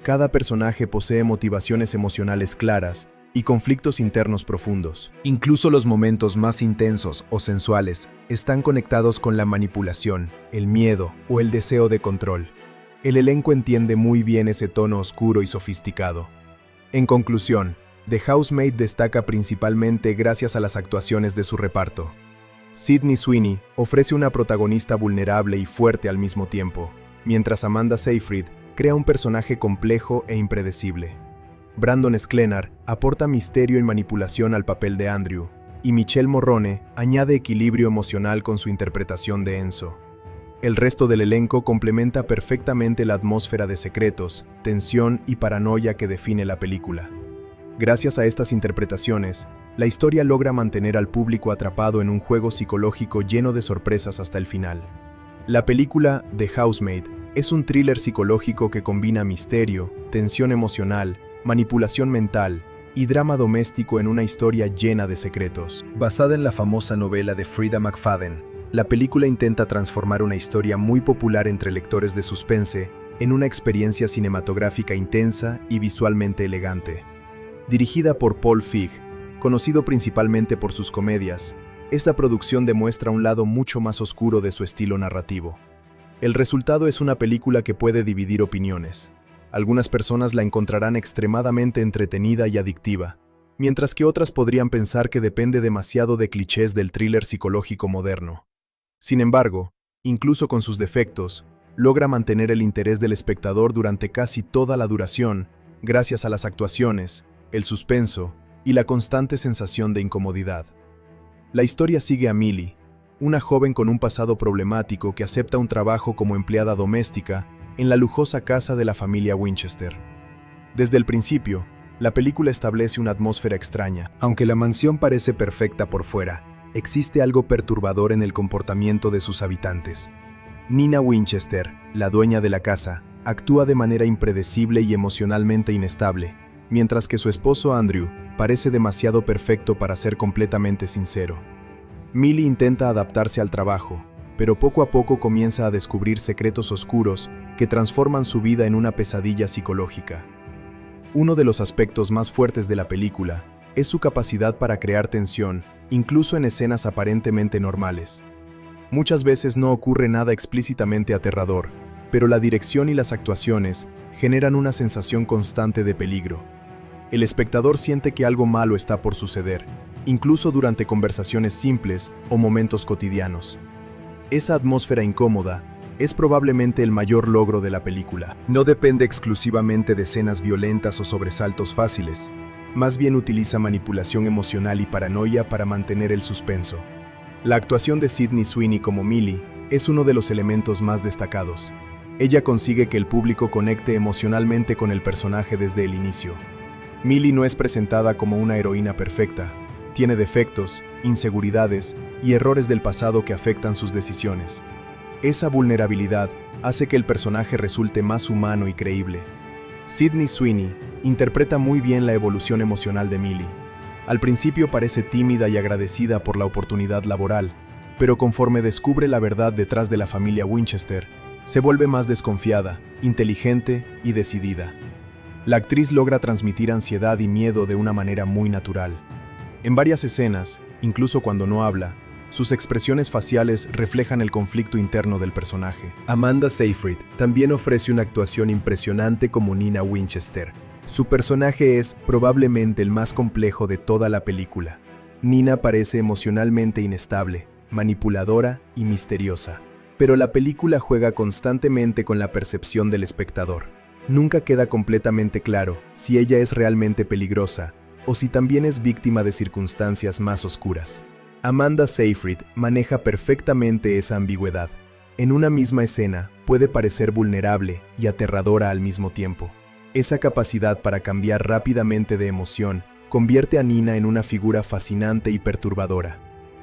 S1: Cada personaje posee motivaciones emocionales claras y conflictos internos profundos. Incluso los momentos más intensos o sensuales están conectados con la manipulación, el miedo o el deseo de control. El elenco entiende muy bien ese tono oscuro y sofisticado. En conclusión, The Housemaid destaca principalmente gracias a las actuaciones de su reparto. Sydney Sweeney ofrece una protagonista vulnerable y fuerte al mismo tiempo, mientras Amanda Seyfried crea un personaje complejo e impredecible. Brandon Sklenar aporta misterio y manipulación al papel de Andrew, y Michele Morrone añade equilibrio emocional con su interpretación de Enzo. El resto del elenco complementa perfectamente la atmósfera de secretos, tensión y paranoia que define la película. Gracias a estas interpretaciones, la historia logra mantener al público atrapado en un juego psicológico lleno de sorpresas hasta el final. La película The Housemaid es un thriller psicológico que combina misterio, tensión emocional, manipulación mental y drama doméstico en una historia llena de secretos. Basada en la famosa novela de Frida McFadden, la película intenta transformar una historia muy popular entre lectores de suspense en una experiencia cinematográfica intensa y visualmente elegante. Dirigida por Paul Feig, conocido principalmente por sus comedias, esta producción demuestra un lado mucho más oscuro de su estilo narrativo. El resultado es una película que puede dividir opiniones. Algunas personas la encontrarán extremadamente entretenida y adictiva, mientras que otras podrían pensar que depende demasiado de clichés del thriller psicológico moderno. Sin embargo, incluso con sus defectos, logra mantener el interés del espectador durante casi toda la duración, gracias a las actuaciones, el suspenso y la constante sensación de incomodidad. La historia sigue a Millie, una joven con un pasado problemático que acepta un trabajo como empleada doméstica en la lujosa casa de la familia Winchester. Desde el principio, la película establece una atmósfera extraña. Aunque la mansión parece perfecta por fuera, existe algo perturbador en el comportamiento de sus habitantes. Nina Winchester, la dueña de la casa, actúa de manera impredecible y emocionalmente inestable, mientras que su esposo Andrew parece demasiado perfecto para ser completamente sincero. Millie intenta adaptarse al trabajo, pero poco a poco comienza a descubrir secretos oscuros que transforman su vida en una pesadilla psicológica. Uno de los aspectos más fuertes de la película es su capacidad para crear tensión, incluso en escenas aparentemente normales. Muchas veces no ocurre nada explícitamente aterrador, pero la dirección y las actuaciones generan una sensación constante de peligro. El espectador siente que algo malo está por suceder, incluso durante conversaciones simples o momentos cotidianos. Esa atmósfera incómoda es probablemente el mayor logro de la película. No depende exclusivamente de escenas violentas o sobresaltos fáciles, más bien utiliza manipulación emocional y paranoia para mantener el suspenso. La actuación de Sydney Sweeney como Millie es uno de los elementos más destacados. Ella consigue que el público conecte emocionalmente con el personaje desde el inicio. Millie no es presentada como una heroína perfecta. Tiene defectos, inseguridades y errores del pasado que afectan sus decisiones. Esa vulnerabilidad hace que el personaje resulte más humano y creíble. Sydney Sweeney interpreta muy bien la evolución emocional de Millie. Al principio parece tímida y agradecida por la oportunidad laboral, pero conforme descubre la verdad detrás de la familia Winchester, se vuelve más desconfiada, inteligente y decidida. La actriz logra transmitir ansiedad y miedo de una manera muy natural. En varias escenas, incluso cuando no habla, sus expresiones faciales reflejan el conflicto interno del personaje. Amanda Seyfried también ofrece una actuación impresionante como Nina Winchester. Su personaje es probablemente el más complejo de toda la película. Nina parece emocionalmente inestable, manipuladora y misteriosa, pero la película juega constantemente con la percepción del espectador. Nunca queda completamente claro si ella es realmente peligrosa o si también es víctima de circunstancias más oscuras. Amanda Seyfried maneja perfectamente esa ambigüedad. En una misma escena puede parecer vulnerable y aterradora al mismo tiempo. Esa capacidad para cambiar rápidamente de emoción convierte a Nina en una figura fascinante y perturbadora.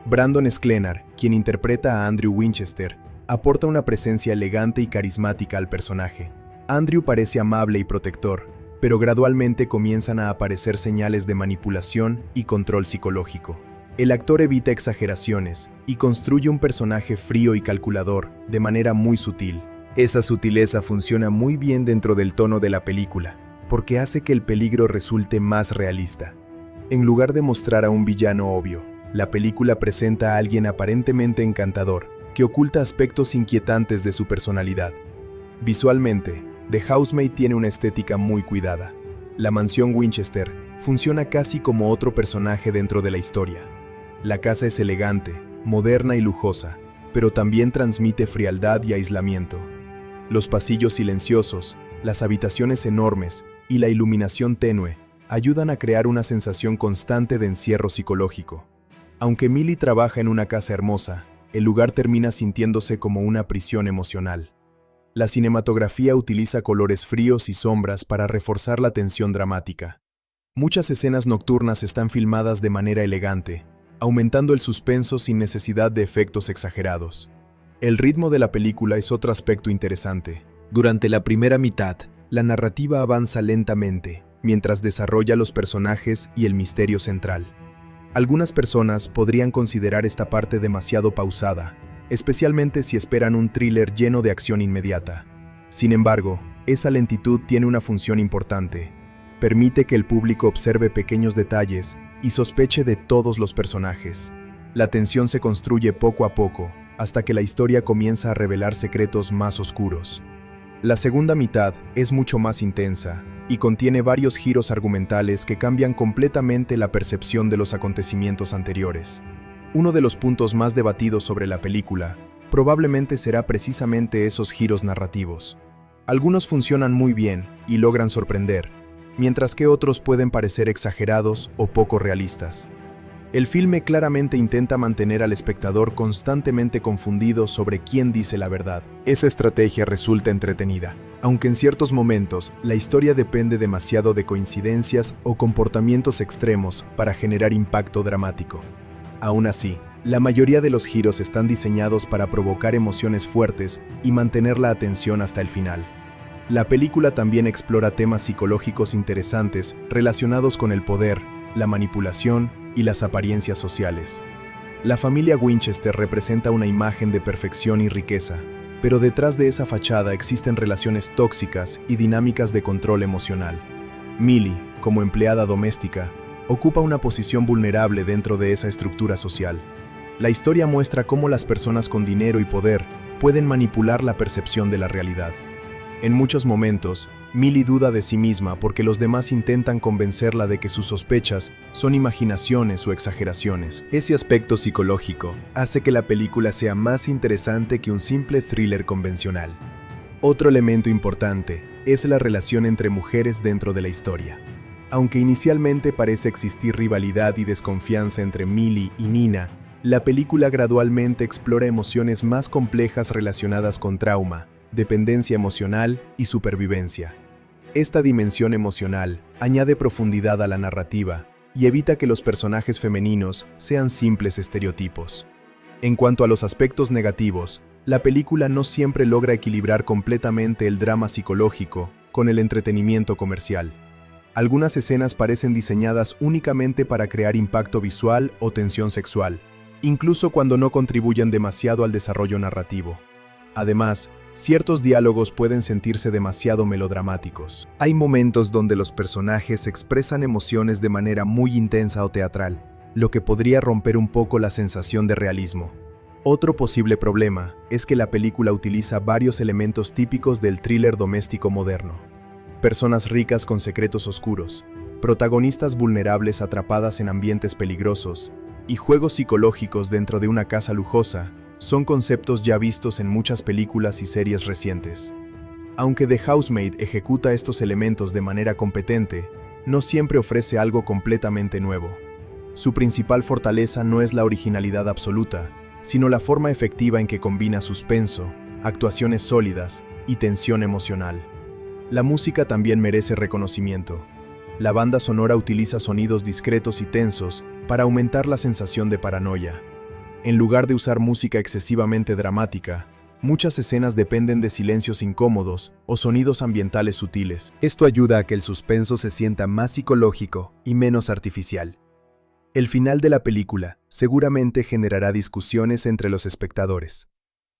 S1: Brandon Sklenar, quien interpreta a Andrew Winchester, aporta una presencia elegante y carismática al personaje. Andrew parece amable y protector, pero gradualmente comienzan a aparecer señales de manipulación y control psicológico. El actor evita exageraciones y construye un personaje frío y calculador de manera muy sutil. Esa sutileza funciona muy bien dentro del tono de la película, porque hace que el peligro resulte más realista. En lugar de mostrar a un villano obvio, la película presenta a alguien aparentemente encantador, que oculta aspectos inquietantes de su personalidad. Visualmente, The Housemaid tiene una estética muy cuidada. La mansión Winchester funciona casi como otro personaje dentro de la historia. La casa es elegante, moderna y lujosa, pero también transmite frialdad y aislamiento. Los pasillos silenciosos, las habitaciones enormes y la iluminación tenue ayudan a crear una sensación constante de encierro psicológico. Aunque Millie trabaja en una casa hermosa, el lugar termina sintiéndose como una prisión emocional. La cinematografía utiliza colores fríos y sombras para reforzar la tensión dramática. Muchas escenas nocturnas están filmadas de manera elegante, aumentando el suspenso sin necesidad de efectos exagerados. El ritmo de la película es otro aspecto interesante. Durante la primera mitad, la narrativa avanza lentamente, mientras desarrolla los personajes y el misterio central. Algunas personas podrían considerar esta parte demasiado pausada, especialmente si esperan un thriller lleno de acción inmediata. Sin embargo, esa lentitud tiene una función importante. Permite que el público observe pequeños detalles y sospeche de todos los personajes. La tensión se construye poco a poco, hasta que la historia comienza a revelar secretos más oscuros. La segunda mitad es mucho más intensa y contiene varios giros argumentales que cambian completamente la percepción de los acontecimientos anteriores. Uno de los puntos más debatidos sobre la película probablemente será precisamente esos giros narrativos. Algunos funcionan muy bien y logran sorprender, mientras que otros pueden parecer exagerados o poco realistas. El filme claramente intenta mantener al espectador constantemente confundido sobre quién dice la verdad. Esa estrategia resulta entretenida, aunque en ciertos momentos la historia depende demasiado de coincidencias o comportamientos extremos para generar impacto dramático. Aún así, la mayoría de los giros están diseñados para provocar emociones fuertes y mantener la atención hasta el final. La película también explora temas psicológicos interesantes relacionados con el poder, la manipulación y las apariencias sociales. La familia Winchester representa una imagen de perfección y riqueza, pero detrás de esa fachada existen relaciones tóxicas y dinámicas de control emocional. Millie, como empleada doméstica, ocupa una posición vulnerable dentro de esa estructura social. La historia muestra cómo las personas con dinero y poder pueden manipular la percepción de la realidad. En muchos momentos, Millie duda de sí misma porque los demás intentan convencerla de que sus sospechas son imaginaciones o exageraciones. Ese aspecto psicológico hace que la película sea más interesante que un simple thriller convencional. Otro elemento importante es la relación entre mujeres dentro de la historia. Aunque inicialmente parece existir rivalidad y desconfianza entre Millie y Nina, la película gradualmente explora emociones más complejas relacionadas con trauma, dependencia emocional y supervivencia. Esta dimensión emocional añade profundidad a la narrativa y evita que los personajes femeninos sean simples estereotipos. En cuanto a los aspectos negativos, la película no siempre logra equilibrar completamente el drama psicológico con el entretenimiento comercial. Algunas escenas parecen diseñadas únicamente para crear impacto visual o tensión sexual, incluso cuando no contribuyen demasiado al desarrollo narrativo. Además, ciertos diálogos pueden sentirse demasiado melodramáticos. Hay momentos donde los personajes expresan emociones de manera muy intensa o teatral, lo que podría romper un poco la sensación de realismo. Otro posible problema es que la película utiliza varios elementos típicos del thriller doméstico moderno. Personas ricas con secretos oscuros, protagonistas vulnerables atrapadas en ambientes peligrosos, y juegos psicológicos dentro de una casa lujosa son conceptos ya vistos en muchas películas y series recientes. Aunque The Housemaid ejecuta estos elementos de manera competente, no siempre ofrece algo completamente nuevo. Su principal fortaleza no es la originalidad absoluta, sino la forma efectiva en que combina suspenso, actuaciones sólidas y tensión emocional. La música también merece reconocimiento. La banda sonora utiliza sonidos discretos y tensos para aumentar la sensación de paranoia. En lugar de usar música excesivamente dramática, muchas escenas dependen de silencios incómodos o sonidos ambientales sutiles. Esto ayuda a que el suspenso se sienta más psicológico y menos artificial. El final de la película seguramente generará discusiones entre los espectadores.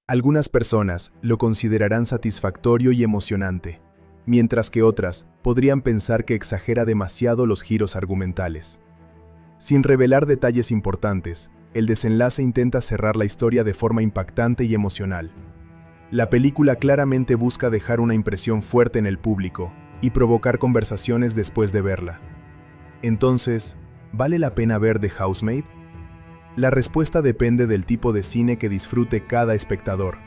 S1: Algunas personas lo considerarán satisfactorio y emocionante, mientras que otras podrían pensar que exagera demasiado los giros argumentales. Sin revelar detalles importantes, el desenlace intenta cerrar la historia de forma impactante y emocional. La película claramente busca dejar una impresión fuerte en el público y provocar conversaciones después de verla. Entonces, ¿vale la pena ver The Housemaid? La respuesta depende del tipo de cine que disfrute cada espectador.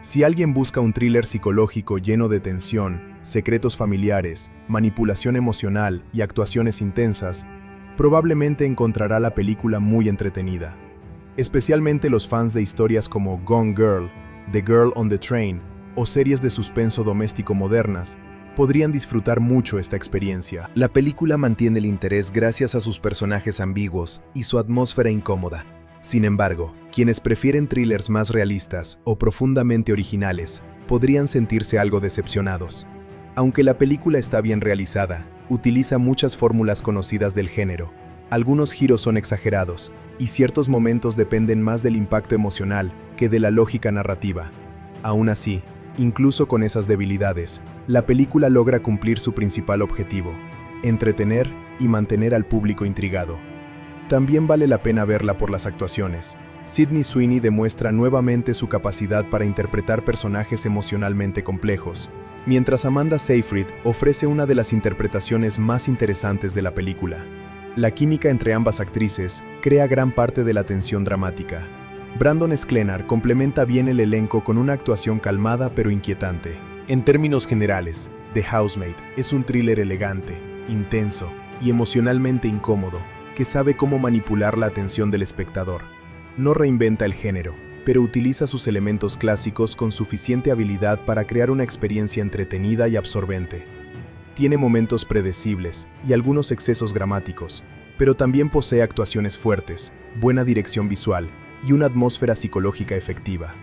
S1: Si alguien busca un thriller psicológico lleno de tensión, secretos familiares, manipulación emocional y actuaciones intensas, probablemente encontrará la película muy entretenida. Especialmente los fans de historias como Gone Girl, The Girl on the Train o series de suspenso doméstico modernas, podrían disfrutar mucho esta experiencia. La película mantiene el interés gracias a sus personajes ambiguos y su atmósfera incómoda. Sin embargo, quienes prefieren thrillers más realistas o profundamente originales podrían sentirse algo decepcionados. Aunque la película está bien realizada, utiliza muchas fórmulas conocidas del género. Algunos giros son exagerados, y ciertos momentos dependen más del impacto emocional que de la lógica narrativa. Aún así, incluso con esas debilidades, la película logra cumplir su principal objetivo: entretener y mantener al público intrigado. También vale la pena verla por las actuaciones. Sydney Sweeney demuestra nuevamente su capacidad para interpretar personajes emocionalmente complejos, mientras Amanda Seyfried ofrece una de las interpretaciones más interesantes de la película. La química entre ambas actrices crea gran parte de la tensión dramática. Brandon Sklenar complementa bien el elenco con una actuación calmada pero inquietante. En términos generales, The Housemaid es un thriller elegante, intenso y emocionalmente incómodo, que sabe cómo manipular la atención del espectador. No reinventa el género, pero utiliza sus elementos clásicos con suficiente habilidad para crear una experiencia entretenida y absorbente. Tiene momentos predecibles y algunos excesos dramáticos, pero también posee actuaciones fuertes, buena dirección visual y una atmósfera psicológica efectiva.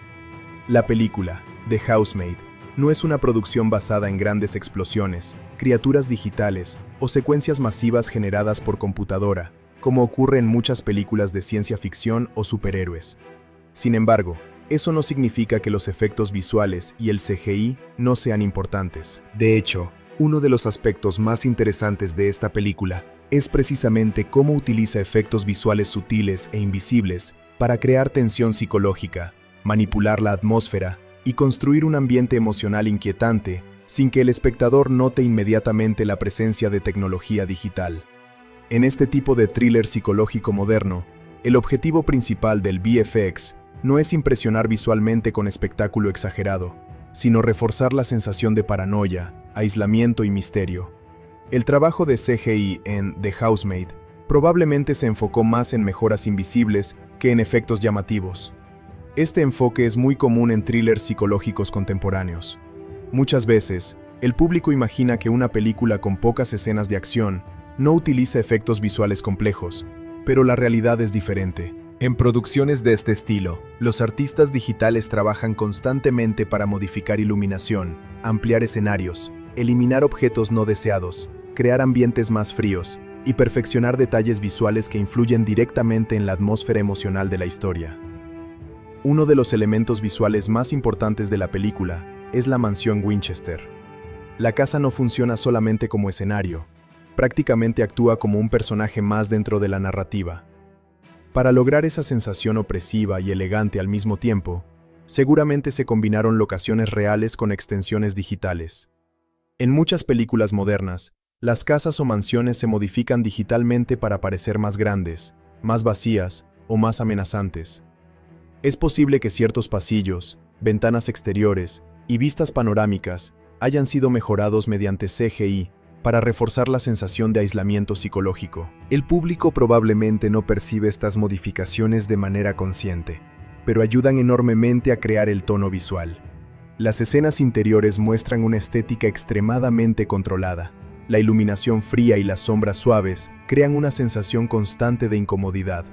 S1: La película, The Housemaid, no es una producción basada en grandes explosiones, criaturas digitales o secuencias masivas generadas por computadora, como ocurre en muchas películas de ciencia ficción o superhéroes. Sin embargo, eso no significa que los efectos visuales y el CGI no sean importantes. De hecho, uno de los aspectos más interesantes de esta película es precisamente cómo utiliza efectos visuales sutiles e invisibles para crear tensión psicológica, manipular la atmósfera y construir un ambiente emocional inquietante sin que el espectador note inmediatamente la presencia de tecnología digital. En este tipo de thriller psicológico moderno, el objetivo principal del VFX no es impresionar visualmente con espectáculo exagerado, sino reforzar la sensación de paranoia, aislamiento y misterio. El trabajo de CGI en The Housemaid probablemente se enfocó más en mejoras invisibles que en efectos llamativos. Este enfoque es muy común en thrillers psicológicos contemporáneos. Muchas veces, el público imagina que una película con pocas escenas de acción no utiliza efectos visuales complejos, pero la realidad es diferente. En producciones de este estilo, los artistas digitales trabajan constantemente para modificar iluminación, ampliar escenarios, eliminar objetos no deseados, crear ambientes más fríos y perfeccionar detalles visuales que influyen directamente en la atmósfera emocional de la historia. Uno de los elementos visuales más importantes de la película es la mansión Winchester. La casa no funciona solamente como escenario, prácticamente actúa como un personaje más dentro de la narrativa. Para lograr esa sensación opresiva y elegante al mismo tiempo, seguramente se combinaron locaciones reales con extensiones digitales. En muchas películas modernas, las casas o mansiones se modifican digitalmente para parecer más grandes, más vacías o más amenazantes. Es posible que ciertos pasillos, ventanas exteriores y vistas panorámicas hayan sido mejorados mediante CGI para reforzar la sensación de aislamiento psicológico. El público probablemente no percibe estas modificaciones de manera consciente, pero ayudan enormemente a crear el tono visual. Las escenas interiores muestran una estética extremadamente controlada. La iluminación fría y las sombras suaves crean una sensación constante de incomodidad.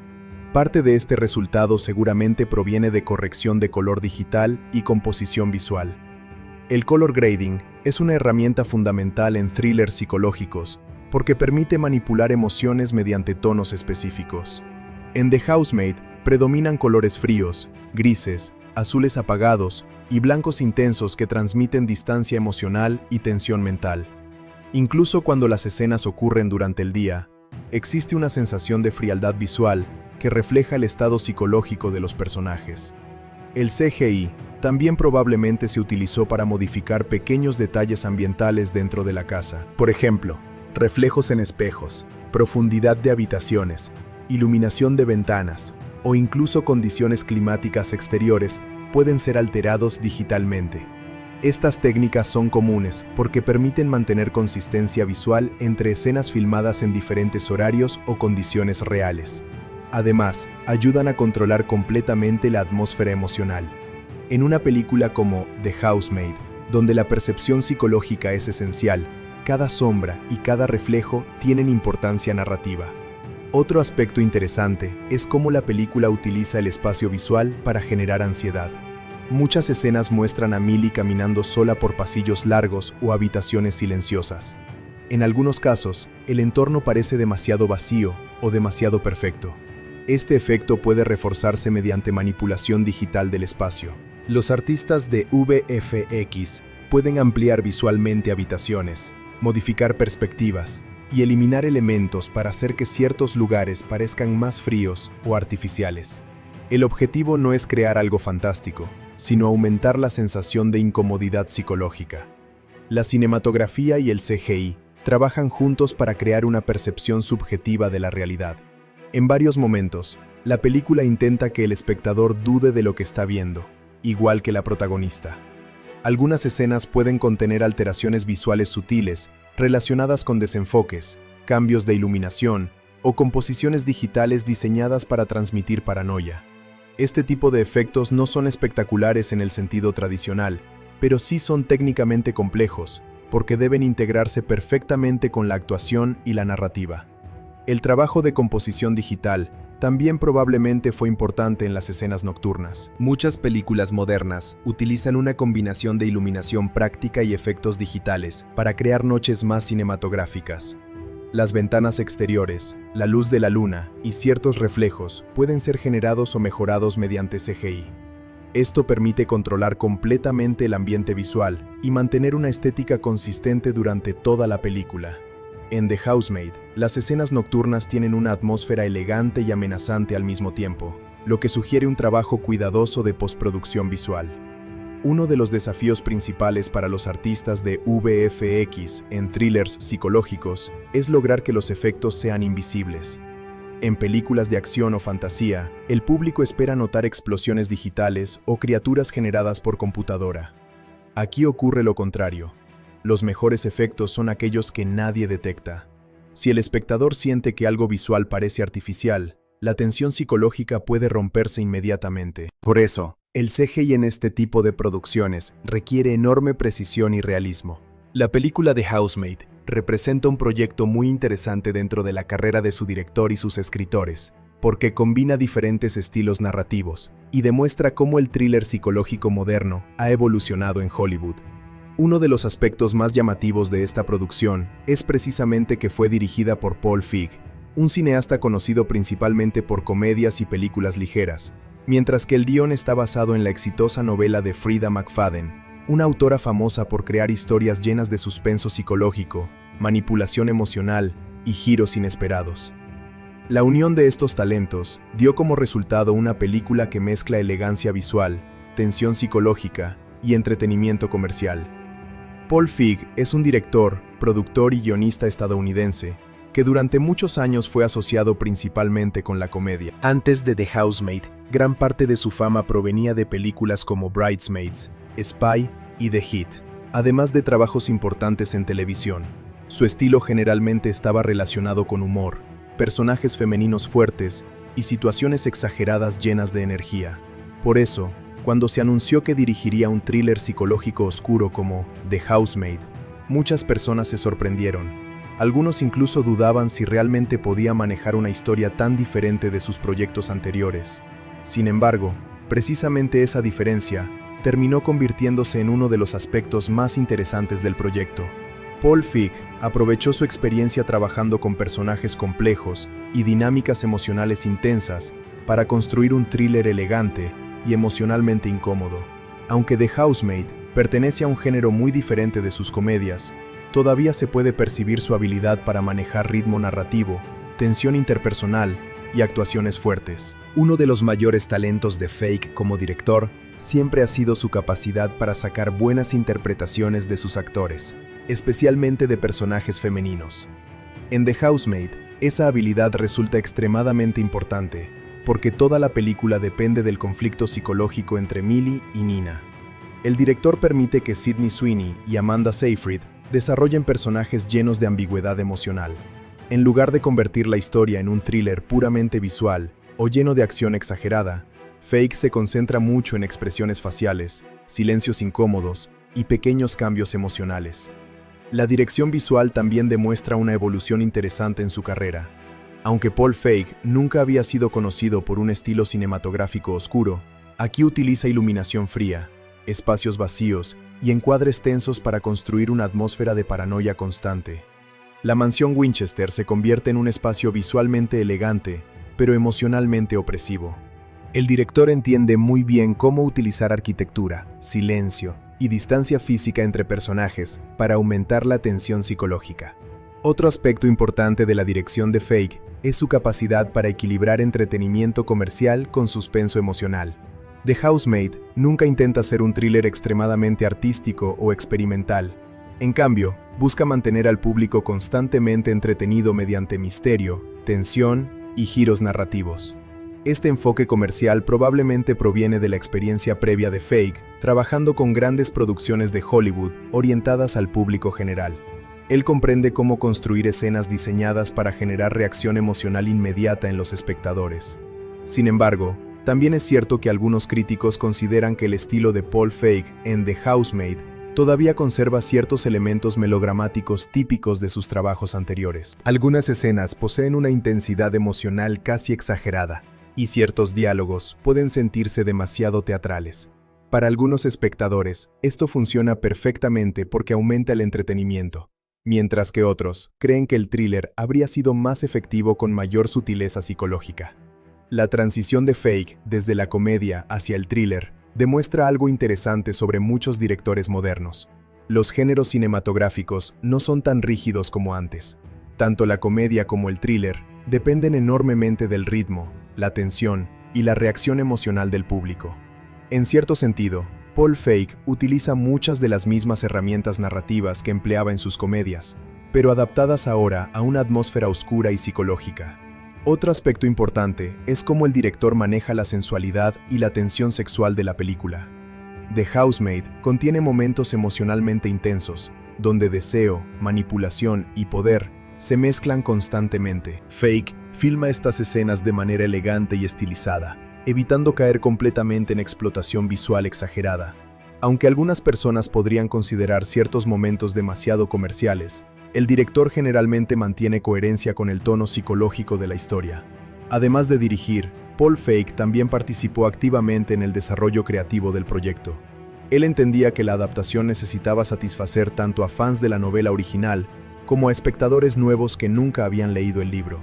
S1: Parte de este resultado seguramente proviene de corrección de color digital y composición visual. El color grading es una herramienta fundamental en thrillers psicológicos porque permite manipular emociones mediante tonos específicos. En The Housemaid predominan colores fríos, grises, azules apagados y blancos intensos que transmiten distancia emocional y tensión mental. Incluso cuando las escenas ocurren durante el día, existe una sensación de frialdad visual que refleja el estado psicológico de los personajes. El CGI también probablemente se utilizó para modificar pequeños detalles ambientales dentro de la casa. Por ejemplo, reflejos en espejos, profundidad de habitaciones, iluminación de ventanas o incluso condiciones climáticas exteriores pueden ser alterados digitalmente. Estas técnicas son comunes porque permiten mantener consistencia visual entre escenas filmadas en diferentes horarios o condiciones reales. Además, ayudan a controlar completamente la atmósfera emocional. En una película como The Housemaid, donde la percepción psicológica es esencial, cada sombra y cada reflejo tienen importancia narrativa. Otro aspecto interesante es cómo la película utiliza el espacio visual para generar ansiedad. Muchas escenas muestran a Millie caminando sola por pasillos largos o habitaciones silenciosas. En algunos casos, el entorno parece demasiado vacío o demasiado perfecto. Este efecto puede reforzarse mediante manipulación digital del espacio. Los artistas de VFX pueden ampliar visualmente habitaciones, modificar perspectivas y eliminar elementos para hacer que ciertos lugares parezcan más fríos o artificiales. El objetivo no es crear algo fantástico, sino aumentar la sensación de incomodidad psicológica. La cinematografía y el CGI trabajan juntos para crear una percepción subjetiva de la realidad. En varios momentos, la película intenta que el espectador dude de lo que está viendo, igual que la protagonista. Algunas escenas pueden contener alteraciones visuales sutiles relacionadas con desenfoques, cambios de iluminación o composiciones digitales diseñadas para transmitir paranoia. Este tipo de efectos no son espectaculares en el sentido tradicional, pero sí son técnicamente complejos, porque deben integrarse perfectamente con la actuación y la narrativa. El trabajo de composición digital también probablemente fue importante en las escenas nocturnas. Muchas películas modernas utilizan una combinación de iluminación práctica y efectos digitales para crear noches más cinematográficas. Las ventanas exteriores, la luz de la luna y ciertos reflejos pueden ser generados o mejorados mediante CGI. Esto permite controlar completamente el ambiente visual y mantener una estética consistente durante toda la película. En The Housemaid, las escenas nocturnas tienen una atmósfera elegante y amenazante al mismo tiempo, lo que sugiere un trabajo cuidadoso de postproducción visual. Uno de los desafíos principales para los artistas de VFX en thrillers psicológicos es lograr que los efectos sean invisibles. En películas de acción o fantasía, el público espera notar explosiones digitales o criaturas generadas por computadora. Aquí ocurre lo contrario. Los mejores efectos son aquellos que nadie detecta. Si el espectador siente que algo visual parece artificial, la tensión psicológica puede romperse inmediatamente. Por eso, el CGI en este tipo de producciones requiere enorme precisión y realismo. La película The Housemaid representa un proyecto muy interesante dentro de la carrera de su director y sus escritores, porque combina diferentes estilos narrativos y demuestra cómo el thriller psicológico moderno ha evolucionado en Hollywood. Uno de los aspectos más llamativos de esta producción es precisamente que fue dirigida por Paul Feig, un cineasta conocido principalmente por comedias y películas ligeras, mientras que el guión está basado en la exitosa novela de Frida McFadden, una autora famosa por crear historias llenas de suspenso psicológico, manipulación emocional y giros inesperados. La unión de estos talentos dio como resultado una película que mezcla elegancia visual, tensión psicológica y entretenimiento comercial. Paul Feig es un director, productor y guionista estadounidense que durante muchos años fue asociado principalmente con la comedia. Antes de The Housemaid, gran parte de su fama provenía de películas como Bridesmaids, Spy y The Heat, además de trabajos importantes en televisión. Su estilo generalmente estaba relacionado con humor, personajes femeninos fuertes y situaciones exageradas llenas de energía. Por eso, cuando se anunció que dirigiría un thriller psicológico oscuro como The Housemaid, muchas personas se sorprendieron. Algunos incluso dudaban si realmente podía manejar una historia tan diferente de sus proyectos anteriores. Sin embargo, precisamente esa diferencia terminó convirtiéndose en uno de los aspectos más interesantes del proyecto. Paul Feig aprovechó su experiencia trabajando con personajes complejos y dinámicas emocionales intensas para construir un thriller elegante y emocionalmente incómodo. Aunque The Housemaid pertenece a un género muy diferente de sus comedias, todavía se puede percibir su habilidad para manejar ritmo narrativo, tensión interpersonal y actuaciones fuertes. Uno de los mayores talentos de Feig como director siempre ha sido su capacidad para sacar buenas interpretaciones de sus actores, especialmente de personajes femeninos. En The Housemaid, esa habilidad resulta extremadamente importante, porque toda la película depende del conflicto psicológico entre Millie y Nina. El director permite que Sydney Sweeney y Amanda Seyfried desarrollen personajes llenos de ambigüedad emocional. En lugar de convertir la historia en un thriller puramente visual o lleno de acción exagerada, Feig se concentra mucho en expresiones faciales, silencios incómodos y pequeños cambios emocionales. La dirección visual también demuestra una evolución interesante en su carrera. Aunque Paul Feig nunca había sido conocido por un estilo cinematográfico oscuro, aquí utiliza iluminación fría, espacios vacíos y encuadres tensos para construir una atmósfera de paranoia constante. La mansión Winchester se convierte en un espacio visualmente elegante, pero emocionalmente opresivo. El director entiende muy bien cómo utilizar arquitectura, silencio y distancia física entre personajes para aumentar la tensión psicológica. Otro aspecto importante de la dirección de Feige es su capacidad para equilibrar entretenimiento comercial con suspenso emocional. The Housemaid nunca intenta ser un thriller extremadamente artístico o experimental. En cambio, busca mantener al público constantemente entretenido mediante misterio, tensión y giros narrativos. Este enfoque comercial probablemente proviene de la experiencia previa de Feige, trabajando con grandes producciones de Hollywood orientadas al público general. Él comprende cómo construir escenas diseñadas para generar reacción emocional inmediata en los espectadores. Sin embargo, también es cierto que algunos críticos consideran que el estilo de Paul Feig en The Housemaid todavía conserva ciertos elementos melodramáticos típicos de sus trabajos anteriores. Algunas escenas poseen una intensidad emocional casi exagerada, y ciertos diálogos pueden sentirse demasiado teatrales. Para algunos espectadores, esto funciona perfectamente porque aumenta el entretenimiento, mientras que otros creen que el thriller habría sido más efectivo con mayor sutileza psicológica. La transición de Feig desde la comedia hacia el thriller demuestra algo interesante sobre muchos directores modernos. Los géneros cinematográficos no son tan rígidos como antes. Tanto la comedia como el thriller dependen enormemente del ritmo, la tensión y la reacción emocional del público. En cierto sentido, Paul Feig utiliza muchas de las mismas herramientas narrativas que empleaba en sus comedias, pero adaptadas ahora a una atmósfera oscura y psicológica. Otro aspecto importante es cómo el director maneja la sensualidad y la tensión sexual de la película. The Housemaid contiene momentos emocionalmente intensos, donde deseo, manipulación y poder se mezclan constantemente. Feig filma estas escenas de manera elegante y estilizada, evitando caer completamente en explotación visual exagerada. Aunque algunas personas podrían considerar ciertos momentos demasiado comerciales, el director generalmente mantiene coherencia con el tono psicológico de la historia. Además de dirigir, Paul Feig también participó activamente en el desarrollo creativo del proyecto. Él entendía que la adaptación necesitaba satisfacer tanto a fans de la novela original como a espectadores nuevos que nunca habían leído el libro.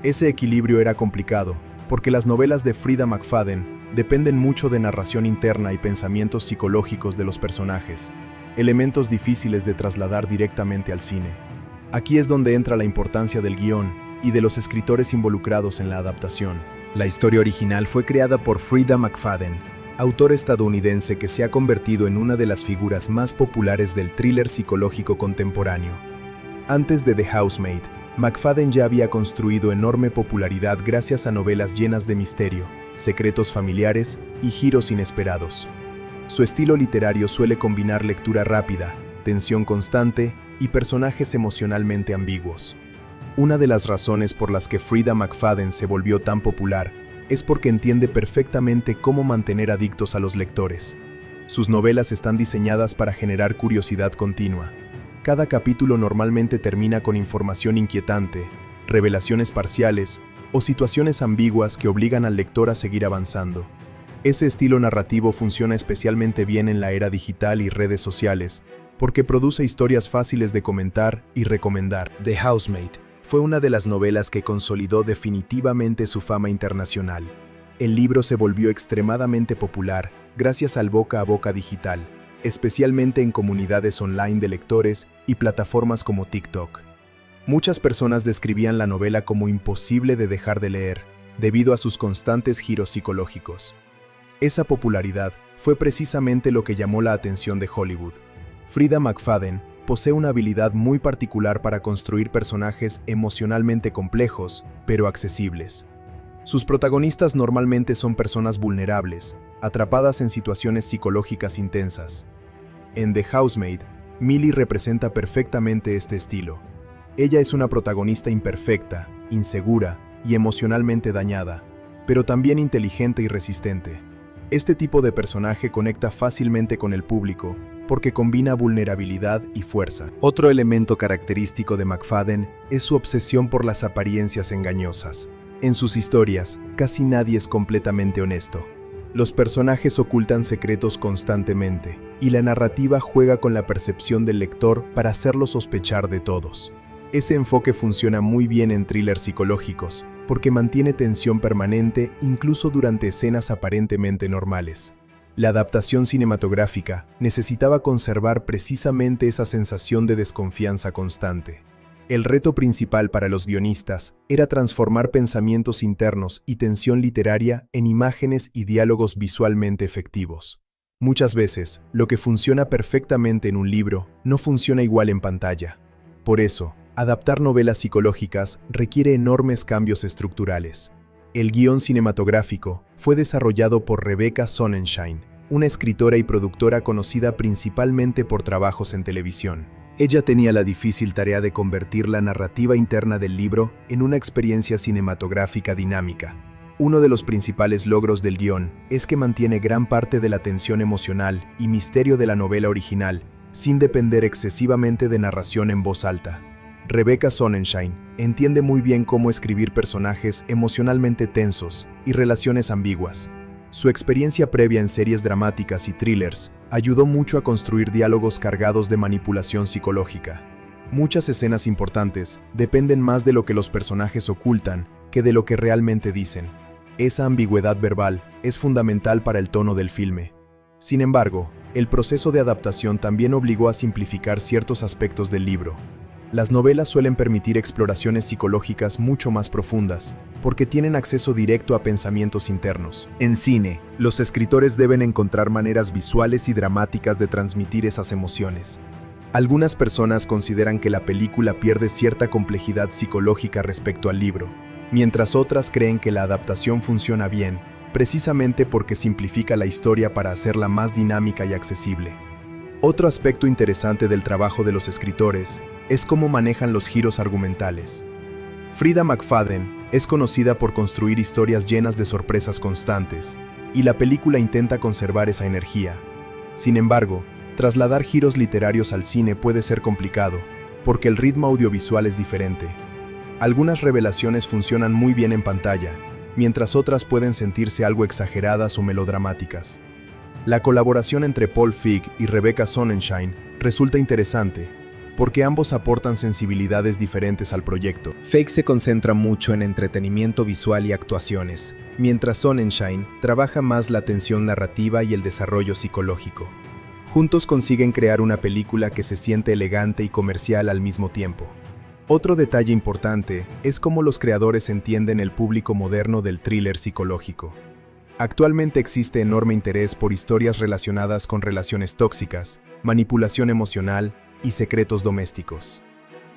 S1: Ese equilibrio era complicado, porque las novelas de Freida McFadden dependen mucho de narración interna y pensamientos psicológicos de los personajes, elementos difíciles de trasladar directamente al cine. Aquí es donde entra la importancia del guión y de los escritores involucrados en la adaptación. La historia original fue creada por Freida McFadden, autor estadounidense que se ha convertido en una de las figuras más populares del thriller psicológico contemporáneo. Antes de The Housemaid, McFadden ya había construido enorme popularidad gracias a novelas llenas de misterio, secretos familiares y giros inesperados. Su estilo literario suele combinar lectura rápida, tensión constante y personajes emocionalmente ambiguos. Una de las razones por las que Freida McFadden se volvió tan popular es porque entiende perfectamente cómo mantener adictos a los lectores. Sus novelas están diseñadas para generar curiosidad continua. Cada capítulo normalmente termina con información inquietante, revelaciones parciales o situaciones ambiguas que obligan al lector a seguir avanzando. Ese estilo narrativo funciona especialmente bien en la era digital y redes sociales, porque produce historias fáciles de comentar y recomendar. The Housemaid fue una de las novelas que consolidó definitivamente su fama internacional. El libro se volvió extremadamente popular gracias al boca a boca digital, especialmente en comunidades online de lectores y plataformas como TikTok. Muchas personas describían la novela como imposible de dejar de leer, debido a sus constantes giros psicológicos. Esa popularidad fue precisamente lo que llamó la atención de Hollywood. Freida McFadden posee una habilidad muy particular para construir personajes emocionalmente complejos, pero accesibles. Sus protagonistas normalmente son personas vulnerables, atrapadas en situaciones psicológicas intensas. En The Housemaid, Millie representa perfectamente este estilo. Ella es una protagonista imperfecta, insegura y emocionalmente dañada, pero también inteligente y resistente. Este tipo de personaje conecta fácilmente con el público porque combina vulnerabilidad y fuerza. Otro elemento característico de McFadden es su obsesión por las apariencias engañosas. En sus historias, casi nadie es completamente honesto. Los personajes ocultan secretos constantemente, y la narrativa juega con la percepción del lector para hacerlo sospechar de todos. Ese enfoque funciona muy bien en thrillers psicológicos, porque mantiene tensión permanente incluso durante escenas aparentemente normales. La adaptación cinematográfica necesitaba conservar precisamente esa sensación de desconfianza constante. El reto principal para los guionistas era transformar pensamientos internos y tensión literaria en imágenes y diálogos visualmente efectivos. Muchas veces, lo que funciona perfectamente en un libro no funciona igual en pantalla. Por eso, adaptar novelas psicológicas requiere enormes cambios estructurales. El guión cinematográfico fue desarrollado por Rebecca Sonnenschein, una escritora y productora conocida principalmente por trabajos en televisión. Ella tenía la difícil tarea de convertir la narrativa interna del libro en una experiencia cinematográfica dinámica. Uno de los principales logros del guión es que mantiene gran parte de la tensión emocional y misterio de la novela original, sin depender excesivamente de narración en voz alta. Rebecca Sonnenschein entiende muy bien cómo escribir personajes emocionalmente tensos y relaciones ambiguas. Su experiencia previa en series dramáticas y thrillers ayudó mucho a construir diálogos cargados de manipulación psicológica. Muchas escenas importantes dependen más de lo que los personajes ocultan que de lo que realmente dicen. Esa ambigüedad verbal es fundamental para el tono del filme. Sin embargo, el proceso de adaptación también obligó a simplificar ciertos aspectos del libro. Las novelas suelen permitir exploraciones psicológicas mucho más profundas, porque tienen acceso directo a pensamientos internos. En cine, los escritores deben encontrar maneras visuales y dramáticas de transmitir esas emociones. Algunas personas consideran que la película pierde cierta complejidad psicológica respecto al libro, mientras otras creen que la adaptación funciona bien, precisamente porque simplifica la historia para hacerla más dinámica y accesible. Otro aspecto interesante del trabajo de los escritores es cómo manejan los giros argumentales. Freida McFadden es conocida por construir historias llenas de sorpresas constantes, y la película intenta conservar esa energía. Sin embargo, trasladar giros literarios al cine puede ser complicado, porque el ritmo audiovisual es diferente. Algunas revelaciones funcionan muy bien en pantalla, mientras otras pueden sentirse algo exageradas o melodramáticas. La colaboración entre Paul Feig y Rebecca Sonnenschein resulta interesante, porque ambos aportan sensibilidades diferentes al proyecto. Feig se concentra mucho en entretenimiento visual y actuaciones, mientras Sonnenschein trabaja más la tensión narrativa y el desarrollo psicológico. Juntos consiguen crear una película que se siente elegante y comercial al mismo tiempo. Otro detalle importante es cómo los creadores entienden el público moderno del thriller psicológico. Actualmente existe enorme interés por historias relacionadas con relaciones tóxicas, manipulación emocional y secretos domésticos.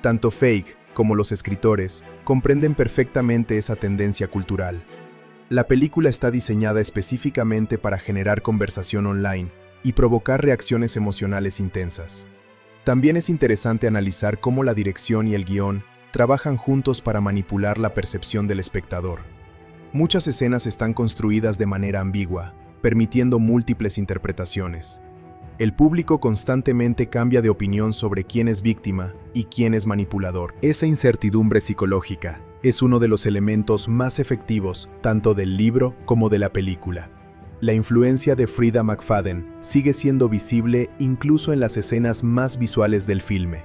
S1: Tanto Feig como los escritores comprenden perfectamente esa tendencia cultural. La película está diseñada específicamente para generar conversación online y provocar reacciones emocionales intensas. También es interesante analizar cómo la dirección y el guión trabajan juntos para manipular la percepción del espectador. Muchas escenas están construidas de manera ambigua, permitiendo múltiples interpretaciones. El público constantemente cambia de opinión sobre quién es víctima y quién es manipulador. Esa incertidumbre psicológica es uno de los elementos más efectivos tanto del libro como de la película. La influencia de Freida McFadden sigue siendo visible incluso en las escenas más visuales del filme.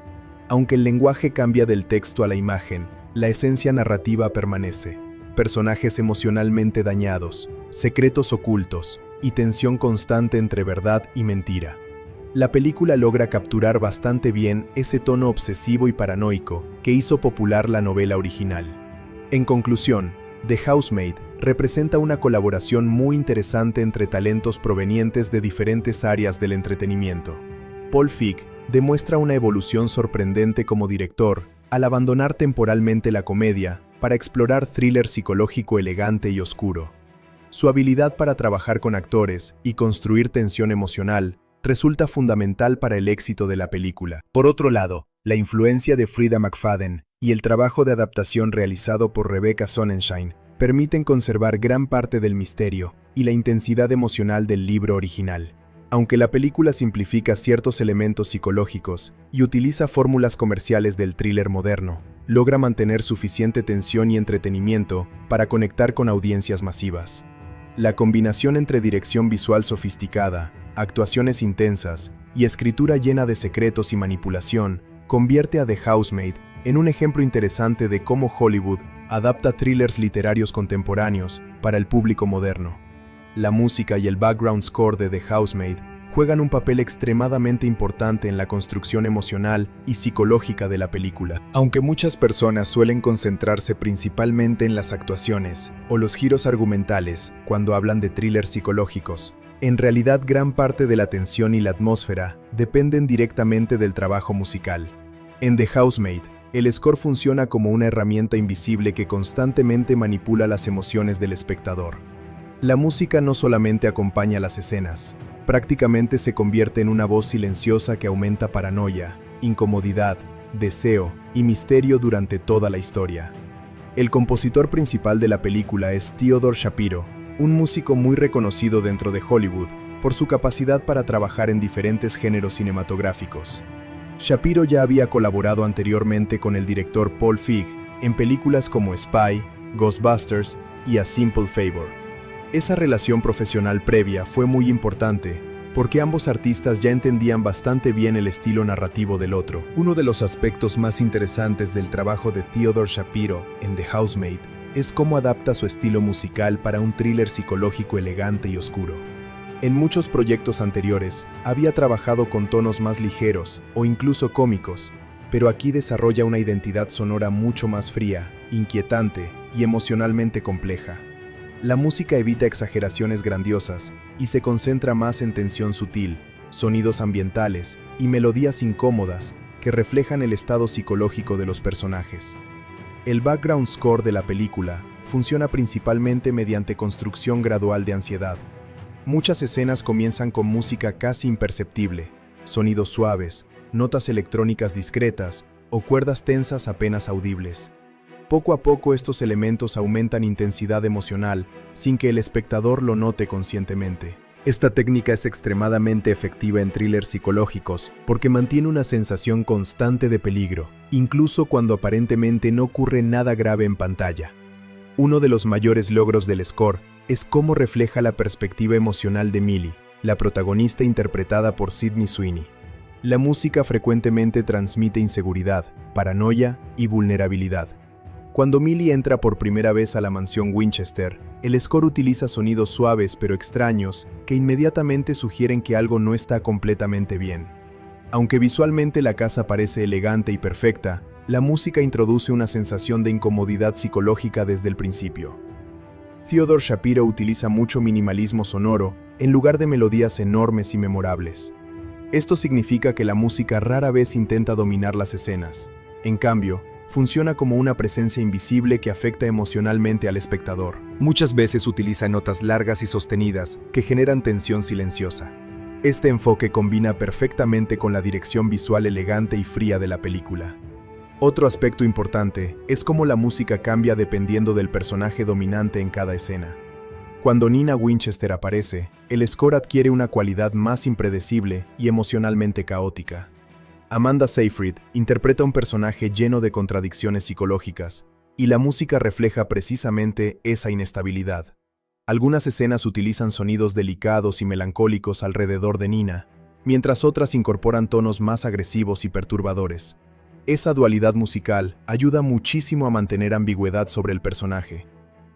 S1: Aunque el lenguaje cambia del texto a la imagen, la esencia narrativa permanece. Personajes emocionalmente dañados, secretos ocultos y tensión constante entre verdad y mentira. La película logra capturar bastante bien ese tono obsesivo y paranoico que hizo popular la novela original. En conclusión, The Housemaid representa una colaboración muy interesante entre talentos provenientes de diferentes áreas del entretenimiento. Paul Feig demuestra una evolución sorprendente como director al abandonar temporalmente la comedia para explorar thriller psicológico elegante y oscuro. Su habilidad para trabajar con actores y construir tensión emocional resulta fundamental para el éxito de la película. Por otro lado, la influencia de Freida McFadden y el trabajo de adaptación realizado por Rebecca Sonnenschein permiten conservar gran parte del misterio y la intensidad emocional del libro original. Aunque la película simplifica ciertos elementos psicológicos y utiliza fórmulas comerciales del thriller moderno, logra mantener suficiente tensión y entretenimiento para conectar con audiencias masivas. La combinación entre dirección visual sofisticada, actuaciones intensas y escritura llena de secretos y manipulación convierte a The Housemaid en un ejemplo interesante de cómo Hollywood adapta thrillers literarios contemporáneos para el público moderno. La música y el background score de The Housemaid juegan un papel extremadamente importante en la construcción emocional y psicológica de la película. Aunque muchas personas suelen concentrarse principalmente en las actuaciones o los giros argumentales cuando hablan de thrillers psicológicos, en realidad gran parte de la tensión y la atmósfera dependen directamente del trabajo musical. En The Housemaid, el score funciona como una herramienta invisible que constantemente manipula las emociones del espectador. La música no solamente acompaña las escenas, prácticamente se convierte en una voz silenciosa que aumenta paranoia, incomodidad, deseo y misterio durante toda la historia. El compositor principal de la película es Theodore Shapiro, un músico muy reconocido dentro de Hollywood por su capacidad para trabajar en diferentes géneros cinematográficos. Shapiro ya había colaborado anteriormente con el director Paul Feig en películas como Spy, Ghostbusters y A Simple Favor. Esa relación profesional previa fue muy importante, porque ambos artistas ya entendían bastante bien el estilo narrativo del otro. Uno de los aspectos más interesantes del trabajo de Theodore Shapiro en The Housemaid es cómo adapta su estilo musical para un thriller psicológico elegante y oscuro. En muchos proyectos anteriores, había trabajado con tonos más ligeros o incluso cómicos, pero aquí desarrolla una identidad sonora mucho más fría, inquietante y emocionalmente compleja. La música evita exageraciones grandiosas y se concentra más en tensión sutil, sonidos ambientales y melodías incómodas que reflejan el estado psicológico de los personajes. El background score de la película funciona principalmente mediante construcción gradual de ansiedad. Muchas escenas comienzan con música casi imperceptible, sonidos suaves, notas electrónicas discretas o cuerdas tensas apenas audibles. Poco a poco estos elementos aumentan intensidad emocional sin que el espectador lo note conscientemente. Esta técnica es extremadamente efectiva en thrillers psicológicos porque mantiene una sensación constante de peligro, incluso cuando aparentemente no ocurre nada grave en pantalla. Uno de los mayores logros del score es cómo refleja la perspectiva emocional de Millie, la protagonista interpretada por Sydney Sweeney. La música frecuentemente transmite inseguridad, paranoia y vulnerabilidad. Cuando Millie entra por primera vez a la mansión Winchester, el score utiliza sonidos suaves pero extraños que inmediatamente sugieren que algo no está completamente bien. Aunque visualmente la casa parece elegante y perfecta, la música introduce una sensación de incomodidad psicológica desde el principio. Theodore Shapiro utiliza mucho minimalismo sonoro en lugar de melodías enormes y memorables. Esto significa que la música rara vez intenta dominar las escenas. En cambio, funciona como una presencia invisible que afecta emocionalmente al espectador. Muchas veces utiliza notas largas y sostenidas que generan tensión silenciosa. Este enfoque combina perfectamente con la dirección visual elegante y fría de la película. Otro aspecto importante es cómo la música cambia dependiendo del personaje dominante en cada escena. Cuando Nina Winchester aparece, el score adquiere una cualidad más impredecible y emocionalmente caótica. Amanda Seyfried interpreta un personaje lleno de contradicciones psicológicas, y la música refleja precisamente esa inestabilidad. Algunas escenas utilizan sonidos delicados y melancólicos alrededor de Nina, mientras otras incorporan tonos más agresivos y perturbadores. Esa dualidad musical ayuda muchísimo a mantener ambigüedad sobre el personaje.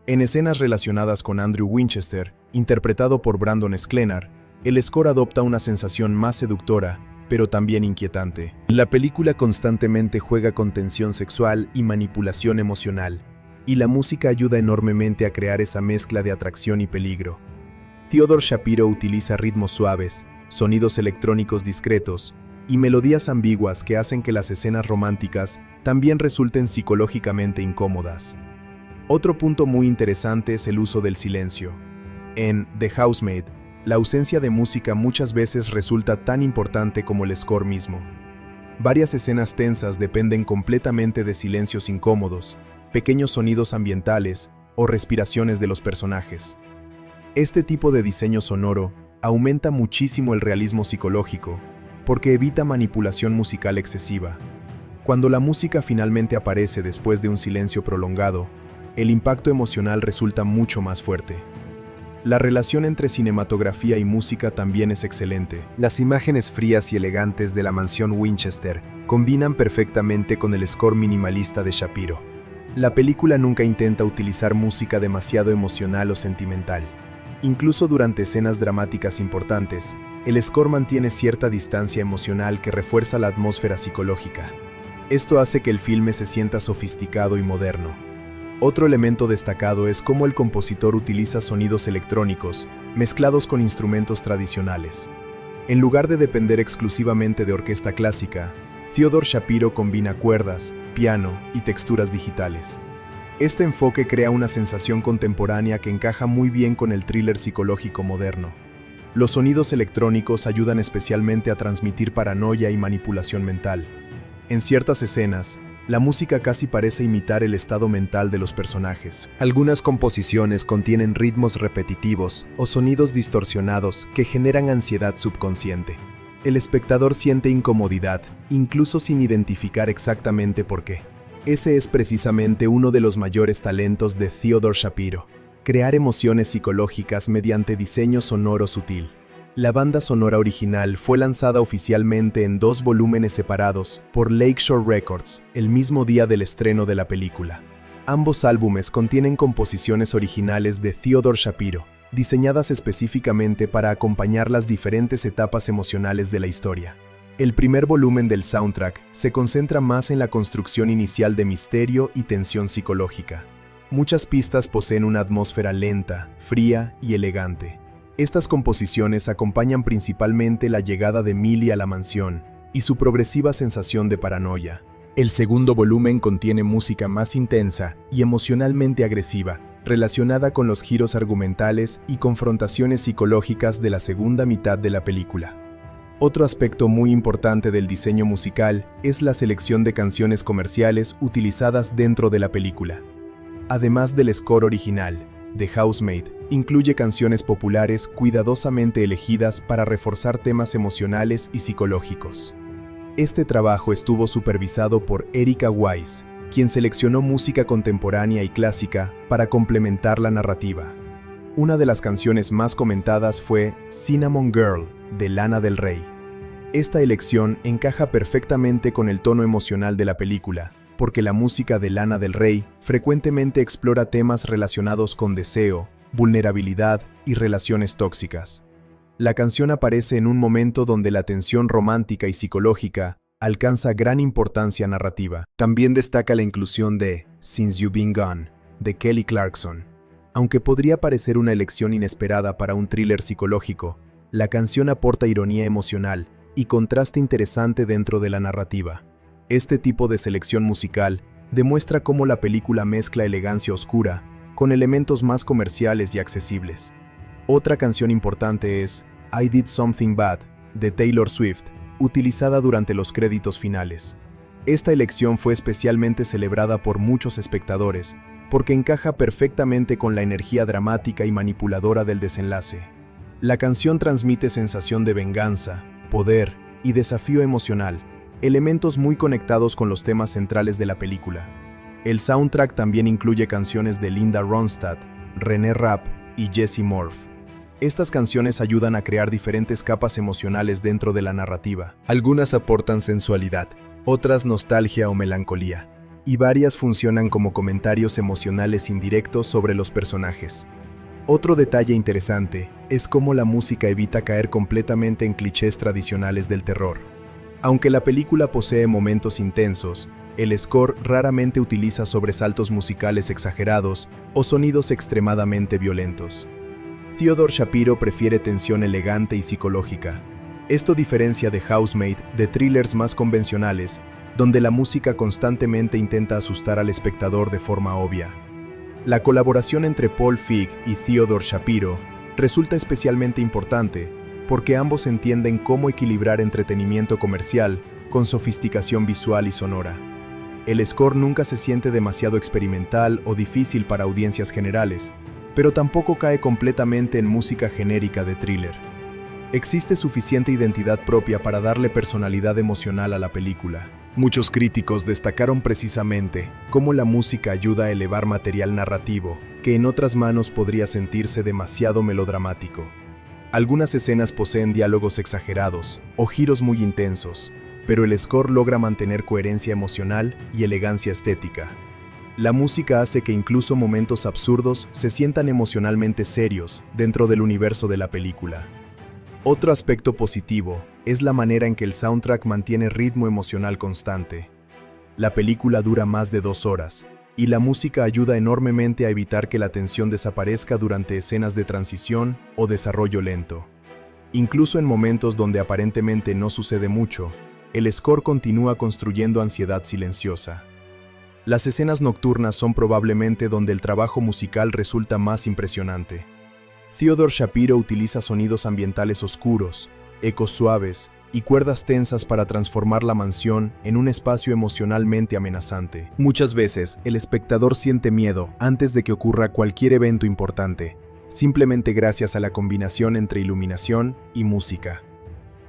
S1: En escenas relacionadas con Andrew Winchester, interpretado por Brandon Sklenar, el score adopta una sensación más seductora, pero también inquietante. La película constantemente juega con tensión sexual y manipulación emocional, y la música ayuda enormemente a crear esa mezcla de atracción y peligro. Theodore Shapiro utiliza ritmos suaves, sonidos electrónicos discretos y melodías ambiguas que hacen que las escenas románticas también resulten psicológicamente incómodas. Otro punto muy interesante es el uso del silencio. En The Housemaid, la ausencia de música muchas veces resulta tan importante como el score mismo. Varias escenas tensas dependen completamente de silencios incómodos, pequeños sonidos ambientales o respiraciones de los personajes. Este tipo de diseño sonoro aumenta muchísimo el realismo psicológico, porque evita manipulación musical excesiva. Cuando la música finalmente aparece después de un silencio prolongado, el impacto emocional resulta mucho más fuerte. La relación entre cinematografía y música también es excelente. Las imágenes frías y elegantes de la mansión Winchester combinan perfectamente con el score minimalista de Shapiro. La película nunca intenta utilizar música demasiado emocional o sentimental. Incluso durante escenas dramáticas importantes, el score mantiene cierta distancia emocional que refuerza la atmósfera psicológica. Esto hace que el filme se sienta sofisticado y moderno. Otro elemento destacado es cómo el compositor utiliza sonidos electrónicos mezclados con instrumentos tradicionales. En lugar de depender exclusivamente de orquesta clásica, Theodore Shapiro combina cuerdas, piano y texturas digitales. Este enfoque crea una sensación contemporánea que encaja muy bien con el thriller psicológico moderno. Los sonidos electrónicos ayudan especialmente a transmitir paranoia y manipulación mental. En ciertas escenas, la música casi parece imitar el estado mental de los personajes. Algunas composiciones contienen ritmos repetitivos o sonidos distorsionados que generan ansiedad subconsciente. El espectador siente incomodidad, incluso sin identificar exactamente por qué. Ese es precisamente uno de los mayores talentos de Theodore Shapiro: crear emociones psicológicas mediante diseño sonoro sutil. La banda sonora original fue lanzada oficialmente en 2 volúmenes separados por Lakeshore Records el mismo día del estreno de la película. Ambos álbumes contienen composiciones originales de Theodore Shapiro, diseñadas específicamente para acompañar las diferentes etapas emocionales de la historia. El primer volumen del soundtrack se concentra más en la construcción inicial de misterio y tensión psicológica. Muchas pistas poseen una atmósfera lenta, fría y elegante. Estas composiciones acompañan principalmente la llegada de Millie a la mansión y su progresiva sensación de paranoia. El segundo volumen contiene música más intensa y emocionalmente agresiva, relacionada con los giros argumentales y confrontaciones psicológicas de la segunda mitad de la película. Otro aspecto muy importante del diseño musical es la selección de canciones comerciales utilizadas dentro de la película. Además del score original, The Housemaid incluye canciones populares cuidadosamente elegidas para reforzar temas emocionales y psicológicos. Este trabajo estuvo supervisado por Erika Wise, quien seleccionó música contemporánea y clásica para complementar la narrativa. Una de las canciones más comentadas fue Cinnamon Girl, de Lana del Rey. Esta elección encaja perfectamente con el tono emocional de la película, porque la música de Lana del Rey frecuentemente explora temas relacionados con deseo, vulnerabilidad y relaciones tóxicas. La canción aparece en un momento donde la tensión romántica y psicológica alcanza gran importancia narrativa. También destaca la inclusión de Since You've Been Gone, de Kelly Clarkson. Aunque podría parecer una elección inesperada para un thriller psicológico, la canción aporta ironía emocional y contraste interesante dentro de la narrativa. Este tipo de selección musical demuestra cómo la película mezcla elegancia oscura con elementos más comerciales y accesibles. Otra canción importante es I Did Something Bad, de Taylor Swift, utilizada durante los créditos finales. Esta elección fue especialmente celebrada por muchos espectadores, porque encaja perfectamente con la energía dramática y manipuladora del desenlace. La canción transmite sensación de venganza, poder y desafío emocional, elementos muy conectados con los temas centrales de la película. El soundtrack también incluye canciones de Linda Ronstadt, René Rapp y Jesse Morph. Estas canciones ayudan a crear diferentes capas emocionales dentro de la narrativa. Algunas aportan sensualidad, otras nostalgia o melancolía, y varias funcionan como comentarios emocionales indirectos sobre los personajes. Otro detalle interesante es cómo la música evita caer completamente en clichés tradicionales del terror. Aunque la película posee momentos intensos, el score raramente utiliza sobresaltos musicales exagerados o sonidos extremadamente violentos. Theodore Shapiro prefiere tensión elegante y psicológica. Esto diferencia The Housemaid de thrillers más convencionales, donde la música constantemente intenta asustar al espectador de forma obvia. La colaboración entre Paul Feig y Theodore Shapiro resulta especialmente importante porque ambos entienden cómo equilibrar entretenimiento comercial con sofisticación visual y sonora. El score nunca se siente demasiado experimental o difícil para audiencias generales, pero tampoco cae completamente en música genérica de thriller. Existe suficiente identidad propia para darle personalidad emocional a la película. Muchos críticos destacaron precisamente cómo la música ayuda a elevar material narrativo que en otras manos podría sentirse demasiado melodramático. Algunas escenas poseen diálogos exagerados o giros muy intensos, pero el score logra mantener coherencia emocional y elegancia estética. La música hace que incluso momentos absurdos se sientan emocionalmente serios dentro del universo de la película. Otro aspecto positivo es la manera en que el soundtrack mantiene ritmo emocional constante. La película dura más de 2 horas, y la música ayuda enormemente a evitar que la tensión desaparezca durante escenas de transición o desarrollo lento. Incluso en momentos donde aparentemente no sucede mucho, el score continúa construyendo ansiedad silenciosa. Las escenas nocturnas son probablemente donde el trabajo musical resulta más impresionante. Theodore Shapiro utiliza sonidos ambientales oscuros, ecos suaves y cuerdas tensas para transformar la mansión en un espacio emocionalmente amenazante. Muchas veces, el espectador siente miedo antes de que ocurra cualquier evento importante, simplemente gracias a la combinación entre iluminación y música.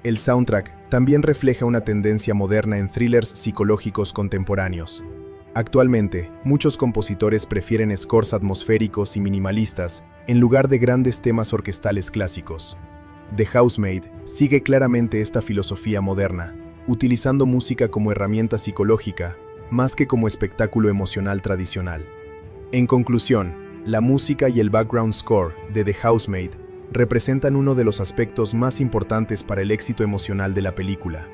S1: El soundtrack también refleja una tendencia moderna en thrillers psicológicos contemporáneos. Actualmente, muchos compositores prefieren scores atmosféricos y minimalistas en lugar de grandes temas orquestales clásicos. The Housemaid sigue claramente esta filosofía moderna, utilizando música como herramienta psicológica más que como espectáculo emocional tradicional. En conclusión, la música y el background score de The Housemaid representan uno de los aspectos más importantes para el éxito emocional de la película.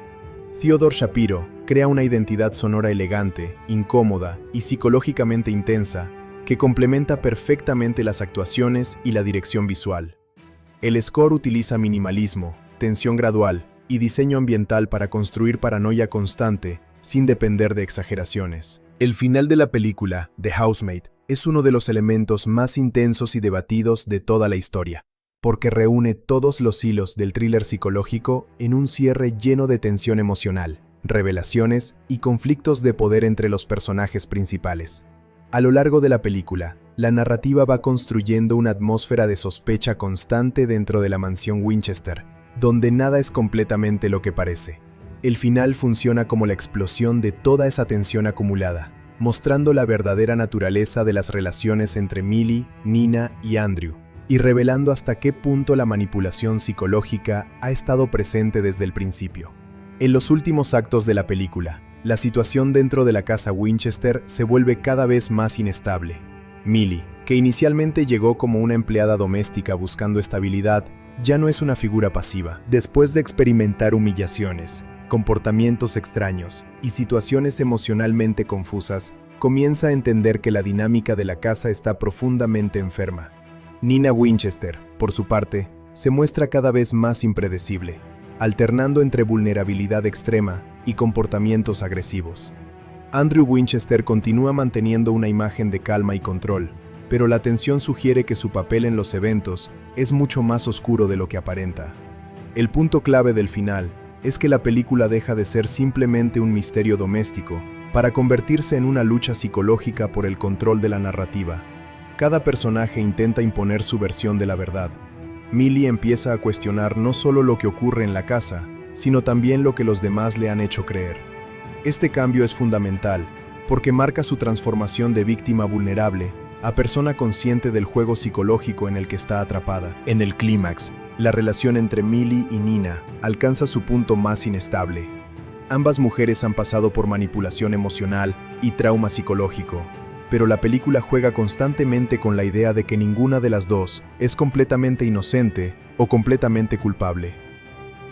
S1: Theodore Shapiro crea una identidad sonora elegante, incómoda y psicológicamente intensa que complementa perfectamente las actuaciones y la dirección visual. El score utiliza minimalismo, tensión gradual y diseño ambiental para construir paranoia constante sin depender de exageraciones. El final de la película, The Housemaid, es uno de los elementos más intensos y debatidos de toda la historia, porque reúne todos los hilos del thriller psicológico en un cierre lleno de tensión emocional, revelaciones y conflictos de poder entre los personajes principales. A lo largo de la película, la narrativa va construyendo una atmósfera de sospecha constante dentro de la mansión Winchester, donde nada es completamente lo que parece. El final funciona como la explosión de toda esa tensión acumulada, mostrando la verdadera naturaleza de las relaciones entre Millie, Nina y Andrew, y revelando hasta qué punto la manipulación psicológica ha estado presente desde el principio. En los últimos actos de la película, la situación dentro de la casa Winchester se vuelve cada vez más inestable. Millie, que inicialmente llegó como una empleada doméstica buscando estabilidad, ya no es una figura pasiva. Después de experimentar humillaciones, comportamientos extraños y situaciones emocionalmente confusas, comienza a entender que la dinámica de la casa está profundamente enferma. Nina Winchester, por su parte, se muestra cada vez más impredecible, alternando entre vulnerabilidad extrema y comportamientos agresivos. Andrew Winchester continúa manteniendo una imagen de calma y control, pero la tensión sugiere que su papel en los eventos es mucho más oscuro de lo que aparenta. El punto clave del final es que la película deja de ser simplemente un misterio doméstico para convertirse en una lucha psicológica por el control de la narrativa. Cada personaje intenta imponer su versión de la verdad. Millie empieza a cuestionar no solo lo que ocurre en la casa, sino también lo que los demás le han hecho creer. Este cambio es fundamental, porque marca su transformación de víctima vulnerable a persona consciente del juego psicológico en el que está atrapada. En el clímax, la relación entre Millie y Nina alcanza su punto más inestable. Ambas mujeres han pasado por manipulación emocional y trauma psicológico, pero la película juega constantemente con la idea de que ninguna de las dos es completamente inocente o completamente culpable.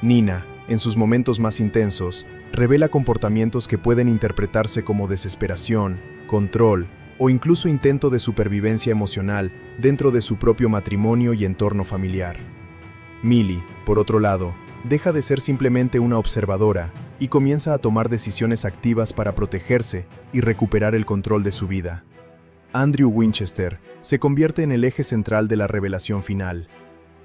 S1: Nina, en sus momentos más intensos, revela comportamientos que pueden interpretarse como desesperación, control o incluso intento de supervivencia emocional dentro de su propio matrimonio y entorno familiar. Millie, por otro lado, deja de ser simplemente una observadora y comienza a tomar decisiones activas para protegerse y recuperar el control de su vida. Andrew Winchester se convierte en el eje central de la revelación final.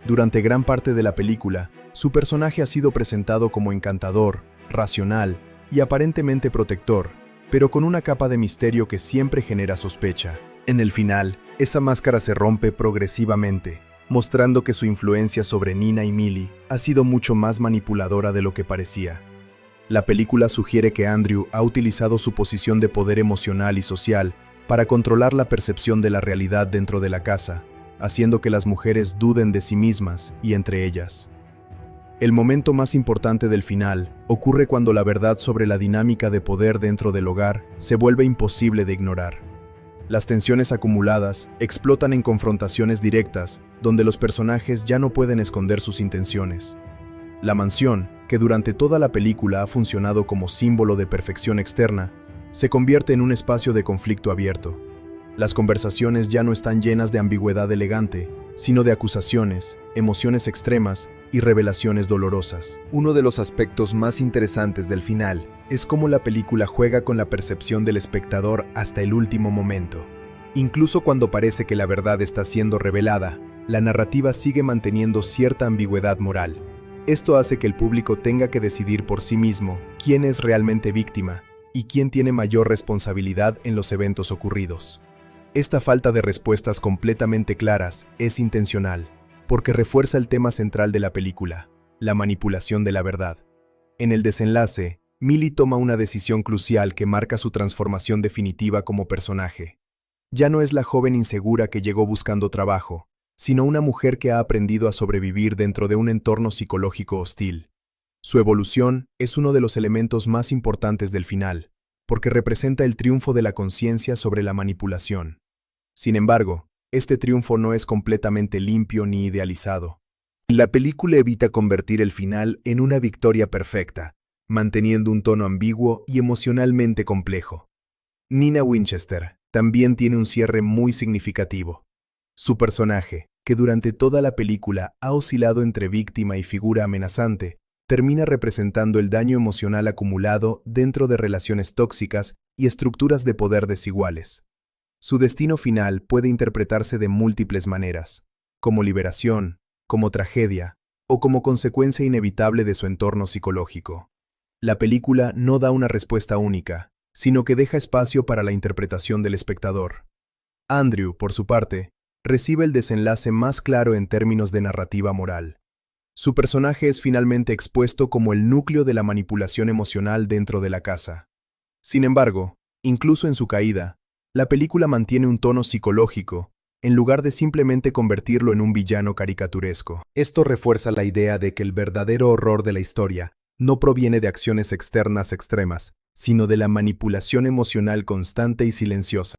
S1: Durante gran parte de la película, su personaje ha sido presentado como encantador, racional y aparentemente protector, pero con una capa de misterio que siempre genera sospecha. En el final, esa máscara se rompe progresivamente, mostrando que su influencia sobre Nina y Millie ha sido mucho más manipuladora de lo que parecía. La película sugiere que Andrew ha utilizado su posición de poder emocional y social para controlar la percepción de la realidad dentro de la casa, haciendo que las mujeres duden de sí mismas y entre ellas. El momento más importante del final ocurre cuando la verdad sobre la dinámica de poder dentro del hogar se vuelve imposible de ignorar. Las tensiones acumuladas explotan en confrontaciones directas, donde los personajes ya no pueden esconder sus intenciones. La mansión, que durante toda la película ha funcionado como símbolo de perfección externa, se convierte en un espacio de conflicto abierto. Las conversaciones ya no están llenas de ambigüedad elegante, sino de acusaciones, emociones extremas y revelaciones dolorosas. Uno de los aspectos más interesantes del final es cómo la película juega con la percepción del espectador hasta el último momento. Incluso cuando parece que la verdad está siendo revelada, la narrativa sigue manteniendo cierta ambigüedad moral. Esto hace que el público tenga que decidir por sí mismo quién es realmente víctima y quién tiene mayor responsabilidad en los eventos ocurridos. Esta falta de respuestas completamente claras es intencional, porque refuerza el tema central de la película, la manipulación de la verdad. En el desenlace, Millie toma una decisión crucial que marca su transformación definitiva como personaje. Ya no es la joven insegura que llegó buscando trabajo, sino una mujer que ha aprendido a sobrevivir dentro de un entorno psicológico hostil. Su evolución es uno de los elementos más importantes del final, porque representa el triunfo de la conciencia sobre la manipulación. Sin embargo, este triunfo no es completamente limpio ni idealizado. La película evita convertir el final en una victoria perfecta, manteniendo un tono ambiguo y emocionalmente complejo. Nina Winchester también tiene un cierre muy significativo. Su personaje, que durante toda la película ha oscilado entre víctima y figura amenazante, termina representando el daño emocional acumulado dentro de relaciones tóxicas y estructuras de poder desiguales. Su destino final puede interpretarse de múltiples maneras, como liberación, como tragedia o como consecuencia inevitable de su entorno psicológico. La película no da una respuesta única, sino que deja espacio para la interpretación del espectador. Andrew, por su parte, recibe el desenlace más claro en términos de narrativa moral. Su personaje es finalmente expuesto como el núcleo de la manipulación emocional dentro de la casa. Sin embargo, incluso en su caída, la película mantiene un tono psicológico, en lugar de simplemente convertirlo en un villano caricaturesco. Esto refuerza la idea de que el verdadero horror de la historia no proviene de acciones externas extremas, sino de la manipulación emocional constante y silenciosa.